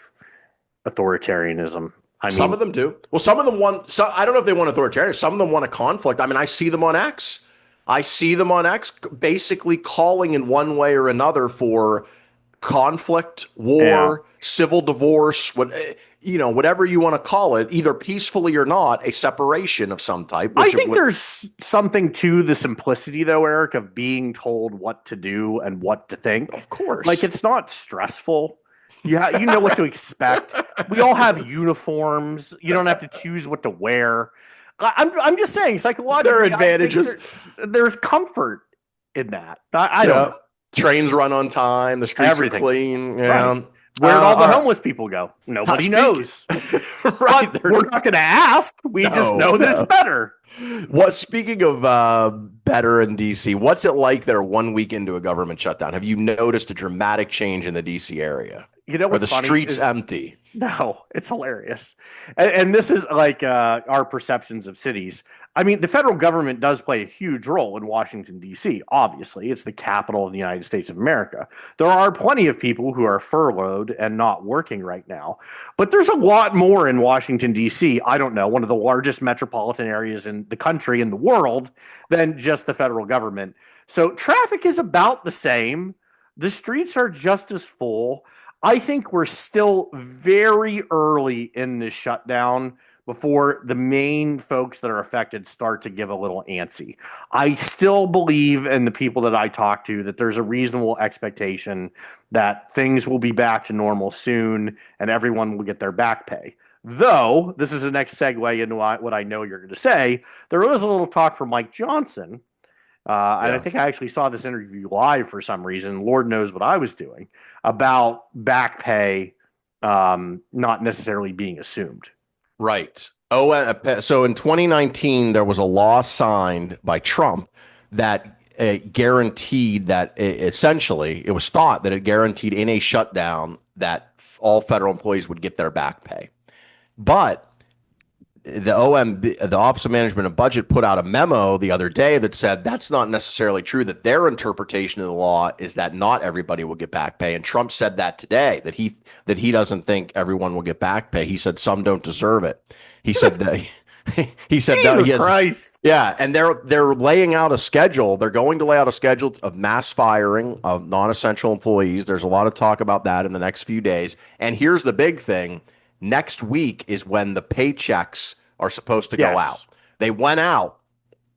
authoritarianism. I Some mean, of them do. Well, some of them want. So I don't know if they want authoritarian. Some of them want a conflict. I mean, I see them on X. I see them on X, basically calling in one way or another for conflict, yeah. war, civil divorce, whatever you want to call it, either peacefully or not, a separation of some type. I Which think there's something to the simplicity, though, Eric, of being told what to do and what to think. of course, Like, it's not stressful. You know what to expect. We all have uniforms. You don't have to choose what to wear. I'm just saying, there are psychologically, I think advantages. there's comfort in that. I don't Yeah, know. trains run on time. The streets are Everything. clean. Right. Yeah. Where'd all the All right. homeless people go? Nobody Speak. knows. Right. But we're not going to ask. We just No, know that it's no. better. What speaking of better in DC, what's it like there 1 week into a government shutdown? Have you noticed a dramatic change in the DC area? You know Are what's the funny streets is empty? no, it's hilarious. And this is like our perceptions of cities. I mean, the federal government does play a huge role in Washington, D.C. Obviously, it's the capital of the United States of America. There are plenty of people who are furloughed and not working right now. But there's a lot more in Washington, D.C. I don't know, one of the largest metropolitan areas in the country, in the world, than just the federal government. So traffic is about the same. The streets are just as full. I think we're still very early in this shutdown before the main folks that are affected start to give a little antsy. I still believe in the people that I talk to that there's a reasonable expectation that things will be back to normal soon and everyone will get their back pay. Though, this is the next segue into what I know you're going to say. There was a little talk from Mike Johnson, and I Yeah. think I actually saw this interview live for some reason. Lord knows what I was doing about back pay not necessarily being assumed. Right. Oh, so in 2019, there was a law signed by Trump that guaranteed that essentially it was thought that it guaranteed in a shutdown that all federal employees would get their back pay. But the Office of Management and Budget, put out a memo the other day that said that's not necessarily true, that their interpretation of the law is that not everybody will get back pay. And Trump said that today, that he doesn't think everyone will get back pay. He said some don't deserve it. He said that He said that Jesus he has, Christ. yeah, and they're laying out a schedule. They're going to lay out a schedule of mass firing of non-essential employees. There's a lot of talk about that in the next few days. And here's the big thing. Next week is when the paychecks are supposed to go out. Yes. They went out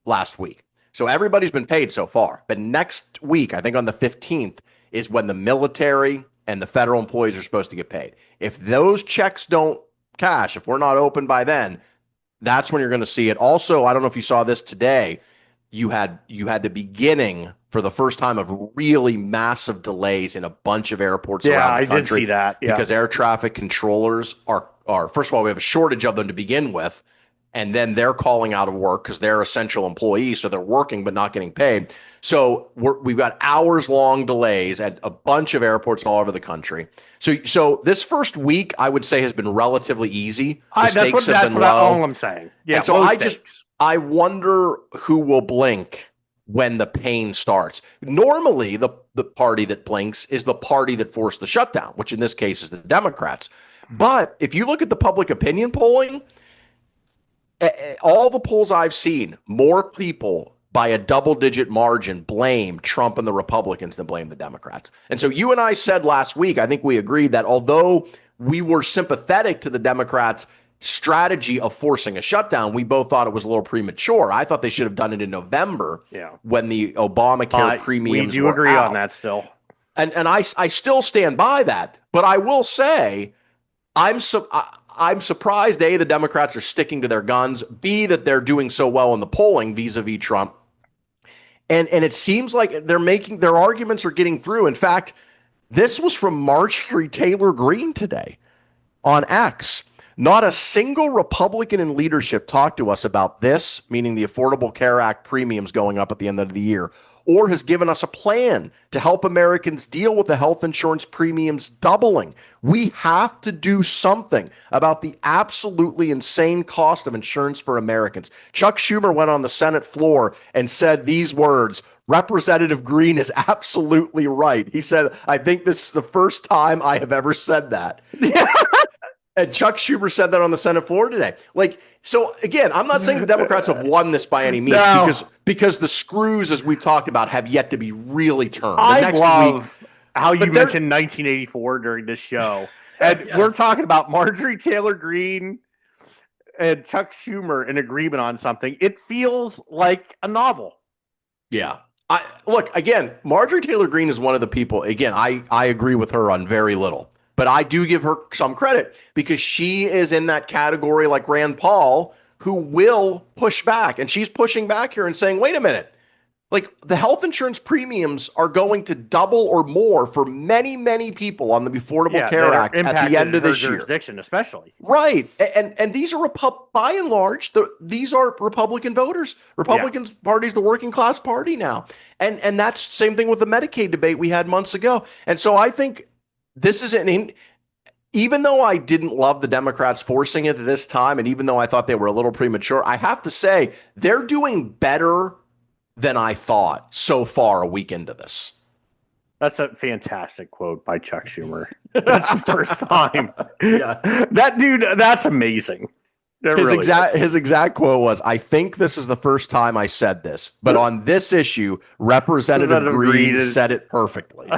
last week. So everybody's been paid so far. But next week, I think on the 15th, is when the military and the federal employees are supposed to get paid. If those checks don't cash, if we're not open by then, that's when you're going to see it. Also, I don't know if you saw this today. You had the beginning for the first time of really massive delays in a bunch of airports Yeah, around the I did country see that. Yeah. because air traffic controllers are first of all, we have a shortage of them to begin with, and then they're calling out of work because they're essential employees, so they're working but not getting paid. So we've got hours long delays at a bunch of airports all over the country. So this first week, I would say, has been relatively easy. The stakes have been All low. I'm saying. Yeah, And so low I just stakes. I wonder who will blink when the pain starts. Normally, the party that blinks is the party that forced the shutdown, which in this case is the Democrats. But if you look at the public opinion polling, all the polls I've seen, more people by a double digit margin blame Trump and the Republicans than blame the Democrats. And so you and I said last week, I think we agreed that although we were sympathetic to the Democrats' strategy of forcing a shutdown, we both thought it was a little premature. I thought they should have done it in November Yeah. when the Obamacare We premiums do were agree out. on that still. And I still stand by that. But I will say I'm surprised, A, the Democrats are sticking to their guns, B, that they're doing so well in the polling vis-a-vis Trump. And it seems like they're making their arguments are getting through. In fact, this was from Marjorie Taylor Greene today on X. Not a single Republican in leadership talked to us about this, meaning the Affordable Care Act premiums going up at the end of the year, or has given us a plan to help Americans deal with the health insurance premiums doubling. We have to do something about the absolutely insane cost of insurance for Americans. Chuck Schumer went on the Senate floor and said these words. Representative Green is absolutely right. He said, I think this is the first time I have ever said that. And Chuck Schumer said that on the Senate floor today. Like, so again, I'm not saying the Democrats have won this by any means No. because the screws, as we've talked about, have yet to be really turned. The I next love week, how you but they're- mentioned 1984 during this show. And Yes. we're talking about Marjorie Taylor Greene and Chuck Schumer in agreement on something. It feels like a novel. Yeah. Look, again, Marjorie Taylor Greene is one of the people, again, I agree with her on very little, but I do give her some credit because she is in that category like Rand Paul who will push back. And she's pushing back here and saying, wait a minute, like the health insurance premiums are going to double or more for many, many people on the Affordable Care that are Act at the impacted end of in her this year. jurisdiction, especially. Right. And these are by and large, these are Republican voters. Republicans Party's the working class party now. And that's same thing with the Medicaid debate we had months ago. And so I think this is even though I didn't love the Democrats forcing it at this time, and even though I thought they were a little premature, I have to say they're doing better than I thought so far a week into this. That's a fantastic quote by Chuck Schumer. That's the first time. Yeah. That dude, that's amazing. His exact quote was, I think this is the first time I said this, but on this issue, Representative Green said it perfectly.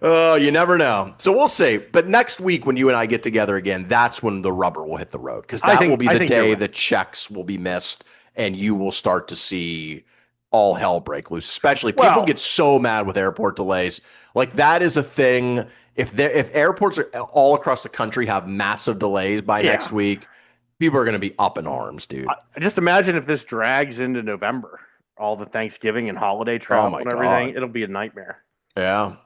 Oh, you never know. So we'll see. But next week, when you and I get together again, that's when the rubber will hit the road because will be the day the checks will be missed and you will start to see all hell break loose. Especially people get so mad with airport delays. Like that is a thing. If airports are all across the country have massive delays by next week, people are going to be up in arms, dude. Just imagine if this drags into November, all the Thanksgiving and holiday travel and everything. It'll be a nightmare. Yeah.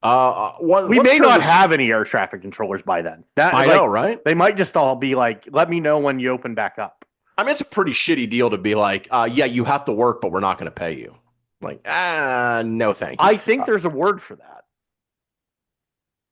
We may not have any air traffic controllers by then. I know, right? They might just all be like, let me know when you open back up. I mean, it's a pretty shitty deal to be like, yeah, you have to work, but we're not going to pay you. Like, no, thank you. I think there's a word for that.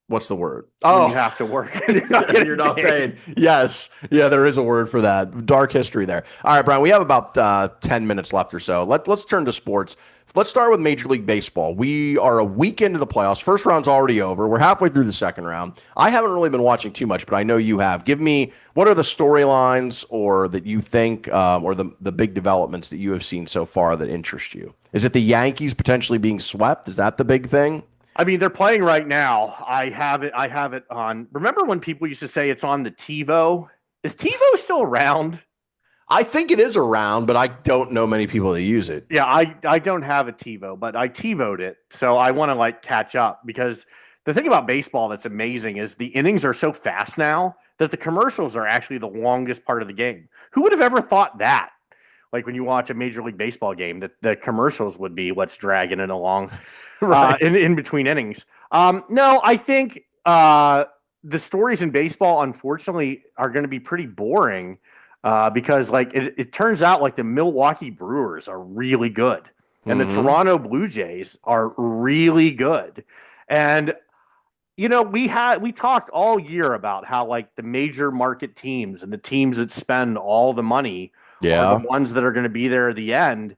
What's the word? when you Oh, have to work and you're not you're getting not paid. paid. Yes. Yeah, there is a word for that. Dark history there. All right, Brian, we have about 10 minutes left or so. Let's turn to sports. Let's start with Major League Baseball. We are a week into the playoffs. First round's already over. We're halfway through the second round. I haven't really been watching too much, but I know you have. Give me what are the storylines or that you think or the big developments that you have seen so far that interest you? Is it the Yankees potentially being swept? Is that the big thing? I mean, they're playing right now. I have it. I have it on. Remember when people used to say it's on the TiVo? Is TiVo still around? I think it is around, but I don't know many people that use it. Yeah, I don't have a TiVo, but I TiVoed it, so I want to like catch up because the thing about baseball that's amazing is the innings are so fast now that the commercials are actually the longest part of the game. Who would have ever thought that? Like when you watch a Major League Baseball game, that the commercials would be what's dragging it along Right. in between innings. No, I think the stories in baseball, unfortunately, are going to be pretty boring because like it turns out like the Milwaukee Brewers are really good and the Hmm. Toronto Blue Jays are really good. And we talked all year about how like the major market teams and the teams that spend all the money are the Yeah. ones that are going to be there at the end.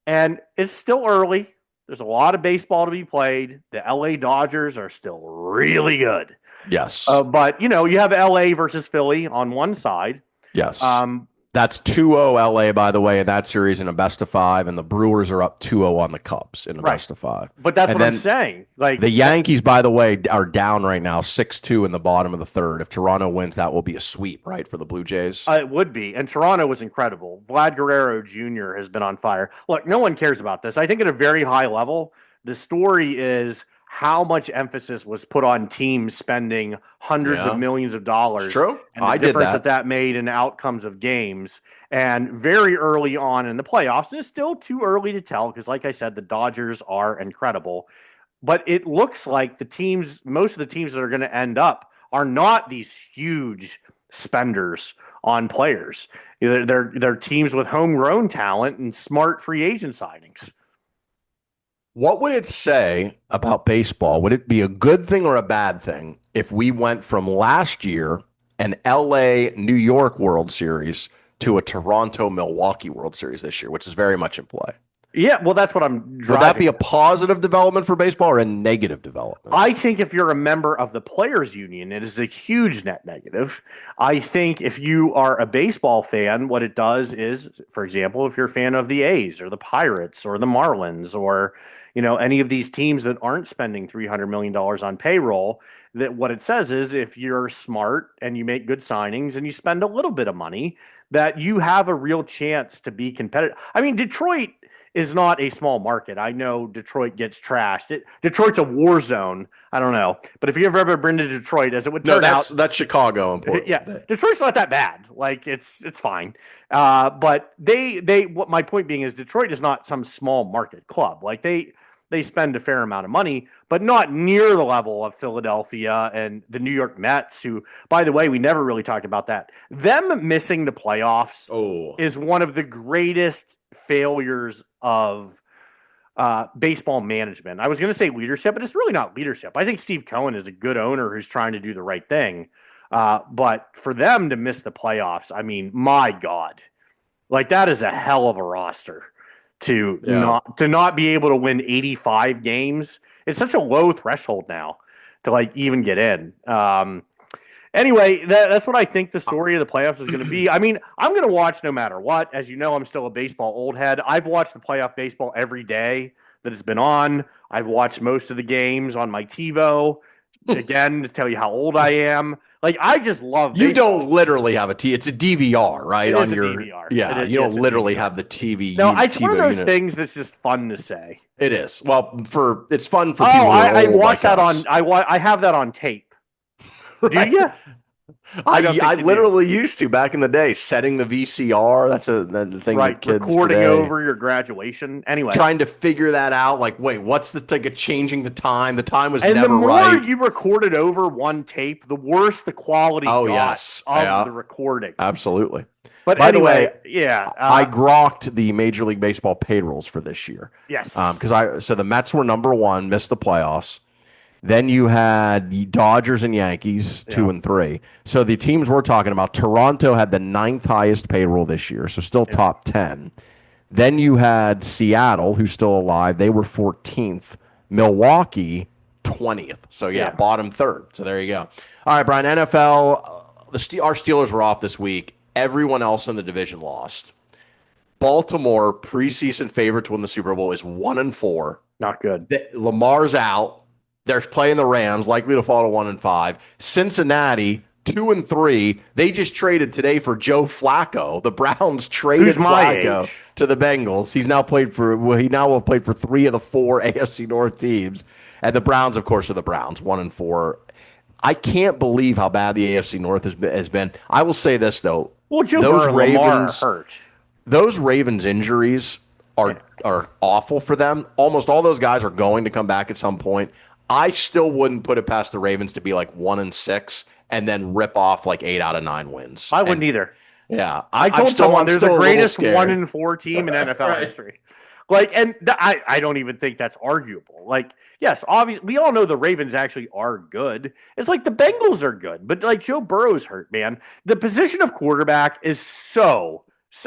And it's still early. There's a lot of baseball to be played. The LA Dodgers are still really good. Yes. But you have LA versus Philly on one side. Yes. Um, That's 2-0 LA, by the way, in that series in a best of five, and the Brewers are up 2-0 on the Cubs in a right. best of five. But that's And what I'm then saying. Like the Yankees, by the way, are down right now, 6-2 in the bottom of the third. If Toronto wins, that will be a sweep, right, for the Blue Jays? it would be. And Toronto was incredible. Vlad Guerrero Jr. has been on fire. Look, no one cares about this. I think at a very high level, the story is how much emphasis was put on teams spending hundreds of Yeah. millions of It's dollars true. and the I did difference that that. that made in outcomes of games. And very early on in the playoffs, and it's still too early to tell because, like I said, the Dodgers are incredible. But it looks like most of the teams that are going to end up are not these huge spenders on players. They're teams with homegrown talent and smart free agent signings. What would it say about baseball? Would it be a good thing or a bad thing if we went from last year, an LA New York World Series, to a Toronto Milwaukee World Series this year, which is very much in play? Yeah, well, that's what I'm Would that be driving a at. positive development for baseball or a negative development? I think if you're a member of the players union, it is a huge net negative. I think if you are a baseball fan, what it does is, for example, if you're a fan of the A's or the Pirates or the Marlins or any of these teams that aren't spending $300 million on payroll, that what it says is if you're smart and you make good signings and you spend a little bit of money, that you have a real chance to be competitive. I mean, Detroit is not a small market. I know Detroit gets trashed. Detroit's a war zone. I don't know, but if you've ever been to Detroit, as it would No, turn that's out, that's Chicago and yeah, Portland. Detroit's not that bad. Like it's fine. But what my point being is Detroit is not some small market club. Like they spend a fair amount of money, but not near the level of Philadelphia and the New York Mets, who, by the way, we never really talked about that. Them missing the playoffs Oh, is one of the greatest failures of baseball management. I was going to say leadership, but it's really not leadership. I think Steve Cohen is a good owner who's trying to do the right thing. But for them to miss the playoffs, I mean, my God, like that is a hell of a roster yeah. to not be able to win 85 games. It's such a low threshold now to like even get in. Anyway, that's what I think the story of the playoffs is going to be. I mean, I'm going to watch no matter what. As you know, I'm still a baseball old head. I've watched the playoff baseball every day that it's been on. I've watched most of the games on my TiVo. Again, to tell you how old I am. Like, I just love You baseball. don't literally have a T. It's a DVR, right? It is On a your DVR. yeah. You It's don't a literally DVR. have the TV No, it's one of TiVo those unit. things that's just fun to say. It is. Well, for it's fun for Oh, people who are I old watched like that on. us, I have that on tape. Do right? you? I don't I think you do. literally used to back in the day setting the VCR. That's the thing Right, that kids recording today over your graduation. Anyway, trying to figure that out. Like, wait, what's the like of changing the time? The time was and the never more right. you recorded over one tape, the worse the quality Oh got yes, of yeah, the recording. absolutely. But By the way, anyway, yeah, I grokked the Major League Baseball payrolls for this year yes, because I so the Mets were number one, missed the playoffs. Then you had the Dodgers and Yankees, two Yeah. and three. So the teams we're talking about, Toronto had the ninth highest payroll this year, so still Yeah. top 10. Then you had Seattle, who's still alive. They were 14th. Milwaukee, 20th. So yeah, Yeah. bottom third. So there you go. All right, Brian. NFL. Our Steelers were off this week. Everyone else in the division lost. Baltimore, preseason favorite to win the Super Bowl, is 1-4. Not good. Lamar's out. They're playing the Rams, likely to fall to 1-5. Cincinnati, 2-3. They just traded today for Joe Flacco. The Browns traded Who's my Flacco age? to the Bengals. He now will have played for three of the four AFC North teams. And the Browns, of course, are the Browns, 1-4. I can't believe how bad the AFC North has been. I will say this though. Well, Joe Those Burrow and Lamar are Ravens hurt. those Ravens injuries Yeah. are awful for them. Almost all those guys are going to come back at some point. I still wouldn't put it past the Ravens to be like 1-6 and then rip off like 8 out of 9 wins. I wouldn't And either. yeah, I I'm told someone I'm they're the still a little greatest scared. 1-4 team in NFL Right. history. Like, and I don't even think that's arguable. Like, yes, obviously, we all know the Ravens actually are good. It's like the Bengals are good, but like Joe Burrow's hurt, man. The position of quarterback is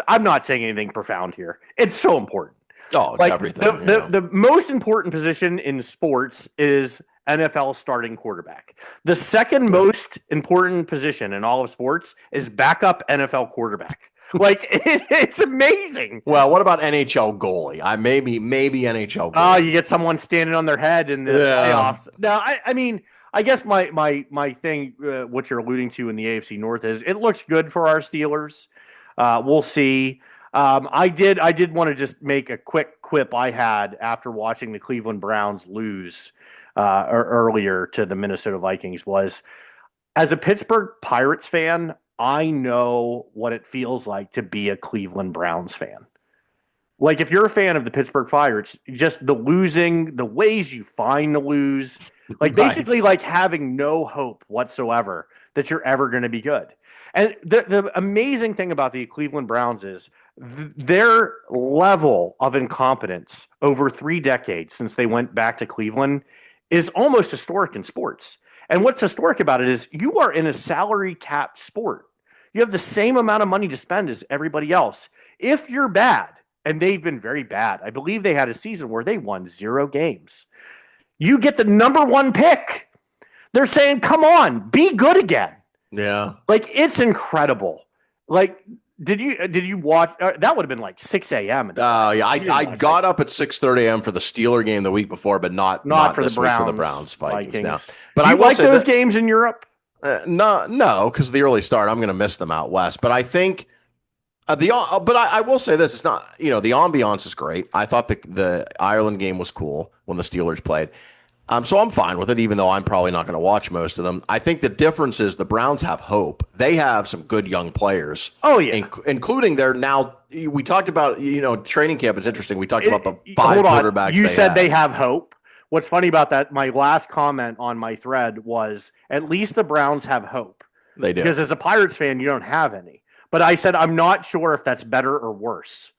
I'm not saying anything profound here. It's so important. Oh, it's Like everything. the most important position in sports is NFL starting quarterback. The second most important position in all of sports is backup NFL quarterback. Like it's amazing. Well, what about NHL goalie? Maybe NHL Oh, goalie. you get someone standing on their head in the playoffs. Now, I mean, I guess my thing, what you're alluding to in the AFC North is it looks good for our Steelers. We'll see. I did want to just make a quick quip I had after watching the Cleveland Browns lose earlier to the Minnesota Vikings was as a Pittsburgh Pirates fan, I know what it feels like to be a Cleveland Browns fan. Like if you're a fan of the Pittsburgh Pirates, just the losing, the ways you find to lose, like basically Right. like having no hope whatsoever that you're ever going to be good. And the amazing thing about the Cleveland Browns is their level of incompetence over 3 decades since they went back to Cleveland is almost historic in sports. And what's historic about it is you are in a salary cap sport. You have the same amount of money to spend as everybody else. If you're bad, and they've been very bad, I believe they had a season where they won 0 games. You get the number 1 pick. They're saying, come on, be good again. Yeah. Like it's incredible. Like, did you watch? That would have been like 6 a.m. Oh yeah, You didn't I watch, got up at 6:30 a.m. for the Steeler game the week before, but not for the this week for the Browns, Browns Vikings now. Vikings. But Do I you will like say those that games in Europe? no, because of the early start, I'm going to miss them out west. But I think but I will say this: it's not the ambiance is great. I thought the Ireland game was cool when the Steelers played. So I'm fine with it, even though I'm probably not going to watch most of them. I think the difference is the Browns have hope. They have some good young players. Oh yeah, including their now. We talked about training camp is interesting. We talked about the 5 hold on. quarterbacks. You said had. they have hope. What's funny about that? My last comment on my thread was at least the Browns have hope. They do. Because as a Pirates fan, you don't have any. But I said I'm not sure if that's better or worse.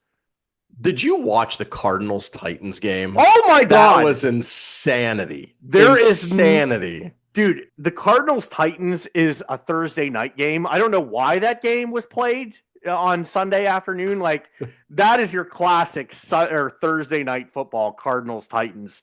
Did you watch the Cardinals Titans game? Oh my God. That was insanity. There is insanity. Dude, the Cardinals Titans is a Thursday night game. I don't know why that game was played on Sunday afternoon. Like that is your classic Thursday night football, Cardinals Titans.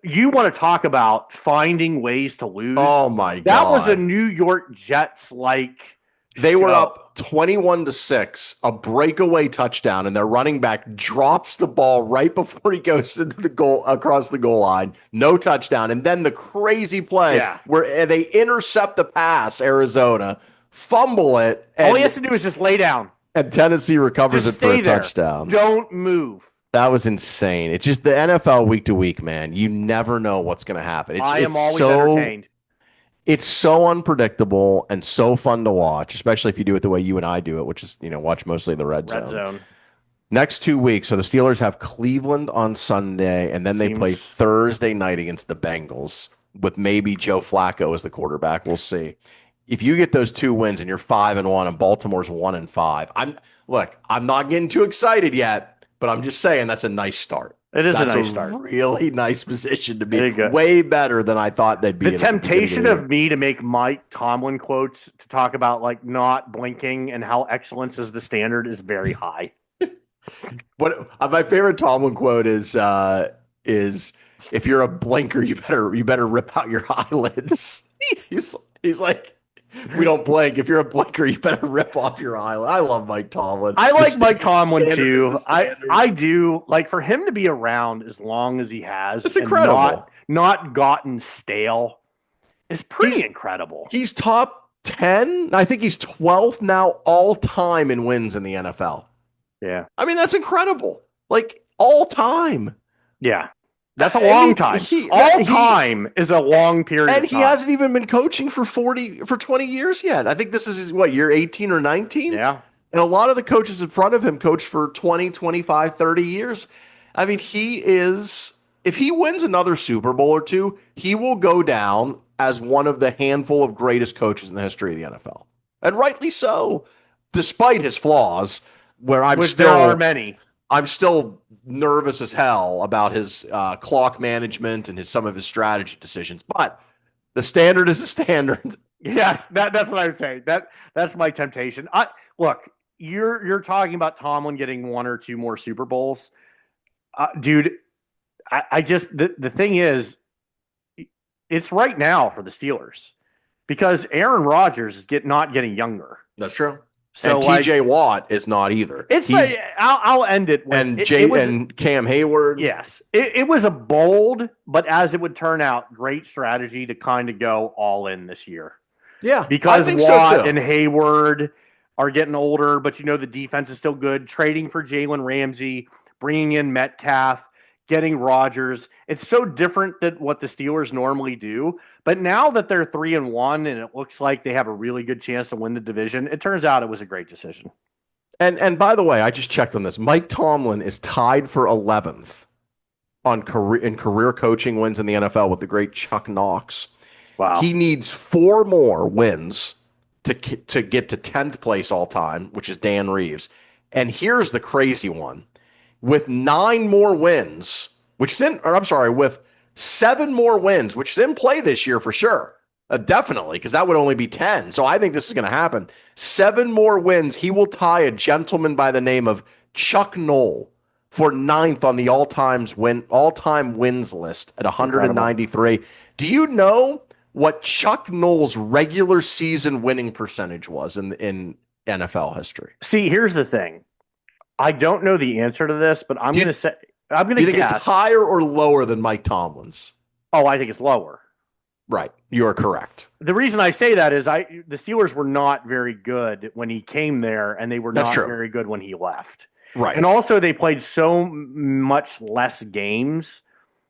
You want to talk about finding ways to lose? Oh my God. That was a New York Jets like. They were up 21-6, a breakaway touchdown, and their running back drops the ball right before he goes into the goal across the goal line. No touchdown. And then the crazy play where they intercept the pass, Arizona, fumble it. And, all he has to do is just lay down. And Tennessee recovers just it for a there. touchdown. Don't move. That was insane. It's just the NFL week to week, man. You never know what's going to happen. I am always entertained. It's so unpredictable and so fun to watch, especially if you do it the way you and I do it, which is, watch mostly the red zone. Next 2 weeks, so the Steelers have Cleveland on Sunday, and then they play Thursday night against the Bengals with maybe Joe Flacco as the quarterback. We'll see. If you get those 2 wins and you're 5-1 and Baltimore's 1-5, I'm not getting too excited yet, But I'm just saying that's a nice start. It is a That's a nice start. really nice position to There be. you go. Way better than I thought they'd The be in at the beginning of the temptation of year. me to make Mike Tomlin quotes to talk about like not blinking and how excellence is the standard is very high. What my favorite Tomlin quote is if you're a blinker, you better rip out your eyelids. He's like, we don't blink. If you're a blinker, you better rip off your eyelid. I love Mike Tomlin. I The like Mike Tomlin standard is the too. I standard. I do like for him to be around as long as he has It's and incredible. not gotten stale is pretty He's incredible. he's top 10. I think he's 12th now all time in wins in the NFL. Yeah. I mean, that's incredible. Like all time. Yeah. That's a I long mean, time. All time is a long period and of he time. hasn't even been coaching for 20 years yet. I think this is what, year 18 or 19? Yeah. And a lot of the coaches in front of him coached for 20, 25, 30 years. I mean, if he wins another Super Bowl or two, he will go down as one of the handful of greatest coaches in the history of the NFL. And rightly so, despite his flaws, where Which there are many. I'm still nervous as hell about his clock management and some of his strategy decisions. But the standard is the standard. Yes, that's what I'm saying. That's my temptation. Look, you're talking about Tomlin getting one or two more Super Bowls, dude. I just the thing is, it's right now for the Steelers because Aaron Rodgers is not getting younger. That's true. So and TJ Watt is not either. It's like, I'll end it with and Cam Hayward. Yes, it was a bold, but as it would turn out, great strategy to kind of go all in this year. Yeah, because Watt and Hayward are getting older, but the defense is still good. Trading for Jalen Ramsey, bringing in Metcalf, getting Rodgers. It's so different than what the Steelers normally do. But now that they're 3-1 and it looks like they have a really good chance to win the division, it turns out it was a great decision. And by the way, I just checked on this. Mike Tomlin is tied for 11th in career coaching wins in the NFL with the great Chuck Knox. Wow. He needs 4 more wins to get to 10th place all time, which is Dan Reeves. And here's the crazy one. With 9 more wins, with 7 more wins, which is in play this year for sure. Definitely, because that would only be 10. So I think this is going to happen. 7 more wins. He will tie a gentleman by the name of Chuck Noll for 9th on the all-time wins list at 193. Incredible. Do you know what Chuck Noll's regular season winning percentage was in NFL history? See, here's the thing. I don't know the answer to this, but I'm going to say I'm going to guess. Do you think it's higher or lower than Mike Tomlin's? Oh, I think it's lower. Right. You are correct. The reason I say that is the Steelers were not very good when he came there, and they were not very good when he left. Right. And also, they played so much less games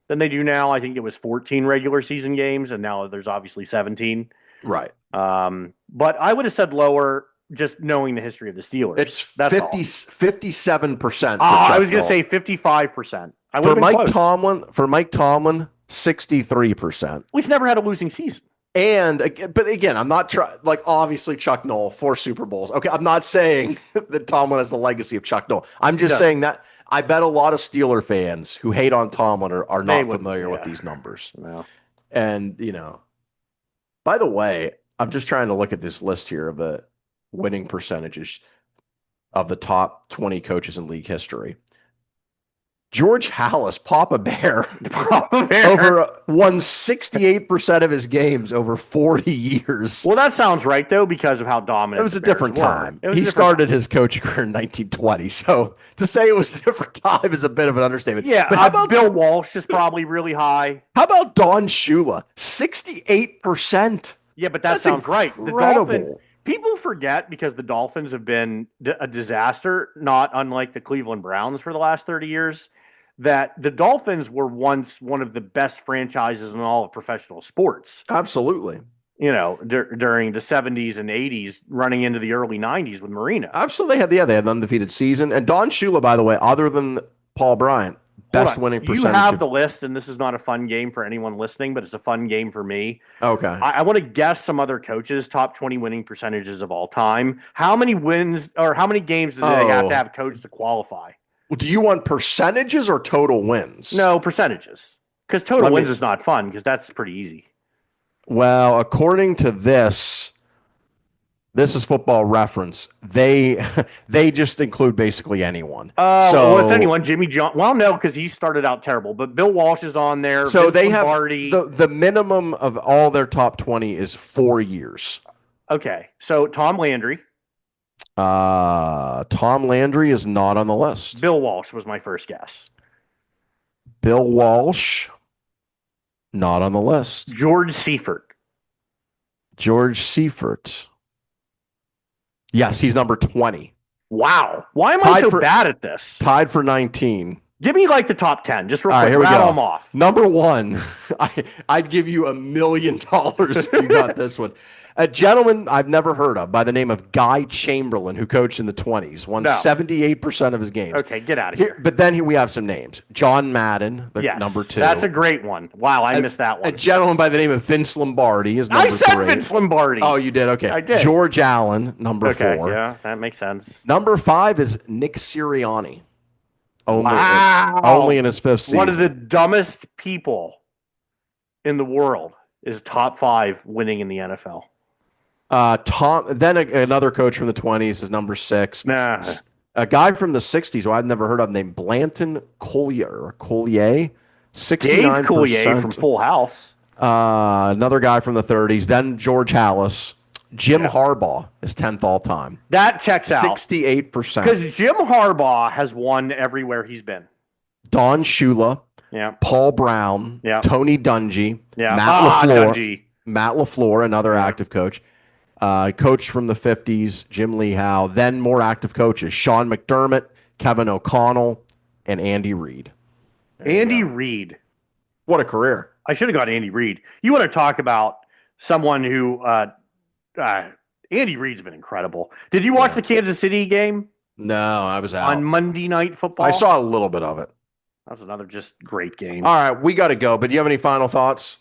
than they do now. I think it was 14 regular season games, and now there's obviously 17. Right. But I would have said lower, just knowing the history of the Steelers. It's 57%. I was going to say 55%. For Mike Tomlin, 63%. He's never had a losing season. But again, I'm not trying, like, obviously Chuck Noll, 4 Super Bowls. Okay, I'm not saying that Tomlin has the legacy of Chuck Noll. I'm just saying that I bet a lot of Steeler fans who hate on Tomlin are not familiar with these numbers. No. And, by the way, I'm just trying to look at this list here of the winning percentages of the top 20 coaches in league history. George Halas, Papa Bear, won 68% of his games over 40 years. Well, that sounds right, though, because of how dominant it was a different time. He started his coaching career in 1920. So to say it was a different time is a bit of an understatement. Yeah, but how about Bill Walsh is probably really high. How about Don Shula? 68%. Yeah, but that sounds right. Incredible. People forget because the Dolphins have been a disaster, not unlike the Cleveland Browns for the last 30 years, that the Dolphins were once one of the best franchises in all of professional sports. Absolutely. During the 70s and 80s, running into the early 90s with Marino. Absolutely. They had an undefeated season. And Don Shula, by the way, other than Paul Bryant, best winning percentage. You have the list, and this is not a fun game for anyone listening, but it's a fun game for me. Okay. I want to guess some other coaches' top 20 winning percentages of all time. How many wins or how many games do they have to have coached to qualify? Do you want percentages or total wins? No, percentages. Because total Let wins me, is not fun because that's pretty easy. well, according to this is Football Reference. They they just include basically anyone. Well, it's So anyone. Jimmy John. Well, no, because he started out terrible. But Bill Walsh is on there. so Vince they have Lombardi. the minimum of all their top 20 is 4 years. Okay, so Tom Landry. Tom Landry is not on the list. Bill Walsh was my first guess. Bill Walsh, not on the list. George Seifert. George Seifert. Yes, he's number 20. Wow. Why am I so bad at this? Tied for 19. Give me like the top 10, just real All right, quick. here we Rattle go. them off. Number one, I'd give you $1 million if you got this one. A gentleman I've never heard of by the name of Guy Chamberlain, who coached in the 20s, won 78% of his games. Okay, get out of here. But then we have some names. John Madden, Yes, number 2. That's a great one. Wow, I missed that one. A gentleman by the name of Vince Lombardi is number 3. I said Vince Lombardi. Oh, you did? Okay. I did. George Allen, number 4. Yeah, that makes sense. Number 5 is Nick Sirianni. Wow. Only in his 5th season. One of the dumbest people in the world is top 5 winning in the NFL. Another coach from the 20s is number 6. Nah. A guy from the 60s who I've never heard of named Blanton Collier. 69%. Dave Coulier from Full House. Another guy from the 30s. Then George Halas. Jim Harbaugh is 10th all time. That checks out. 68%. Because Jim Harbaugh has won everywhere he's been. Don Shula. Yeah. Paul Brown. Yeah. Tony Dungy. Yeah. Matt LaFleur, another active coach. Coach from the 50s, Jim Lee Howe. Then more active coaches, Sean McDermott, Kevin O'Connell, and Andy Reid. Andy Reid. What a career. I should have got Andy Reid. You want to talk about someone who Andy Reid's been incredible. Did you watch the Kansas City game? No, I was out. On Monday Night Football? I saw a little bit of it. That was another just great game. All right, we got to go, but do you have any final thoughts?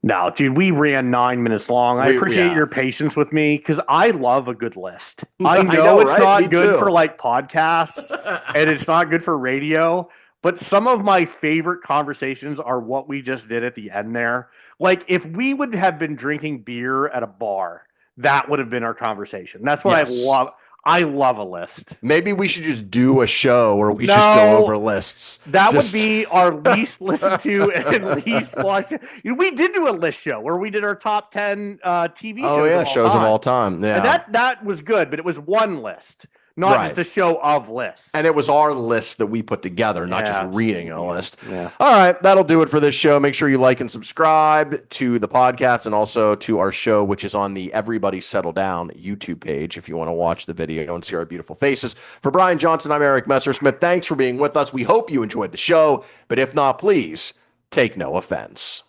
No, dude, we ran 9 minutes long. I appreciate your patience with me because I love a good list. I know it's right? not good for like podcasts and it's not good for radio, but some of my favorite conversations are what we just did at the end there. Like if we would have been drinking beer at a bar, that would have been our conversation. That's what I love. I love a list. Maybe we should just do a show where we just go over lists. That would be our least listened to and least watched. We did do a list show where we did our top 10 TV shows. Oh yeah, shows of all time. Yeah, and that was good, but it was one list, not just a show of lists. And it was our list that we put together, not just reading a list. Yeah. All right, that'll do it for this show. Make sure you like and subscribe to the podcast and also to our show, which is on the Everybody Settle Down YouTube page if you want to watch the video and see our beautiful faces. For Brian Johnson, I'm Eric Messersmith. Thanks for being with us. We hope you enjoyed the show, but if not, please take no offense.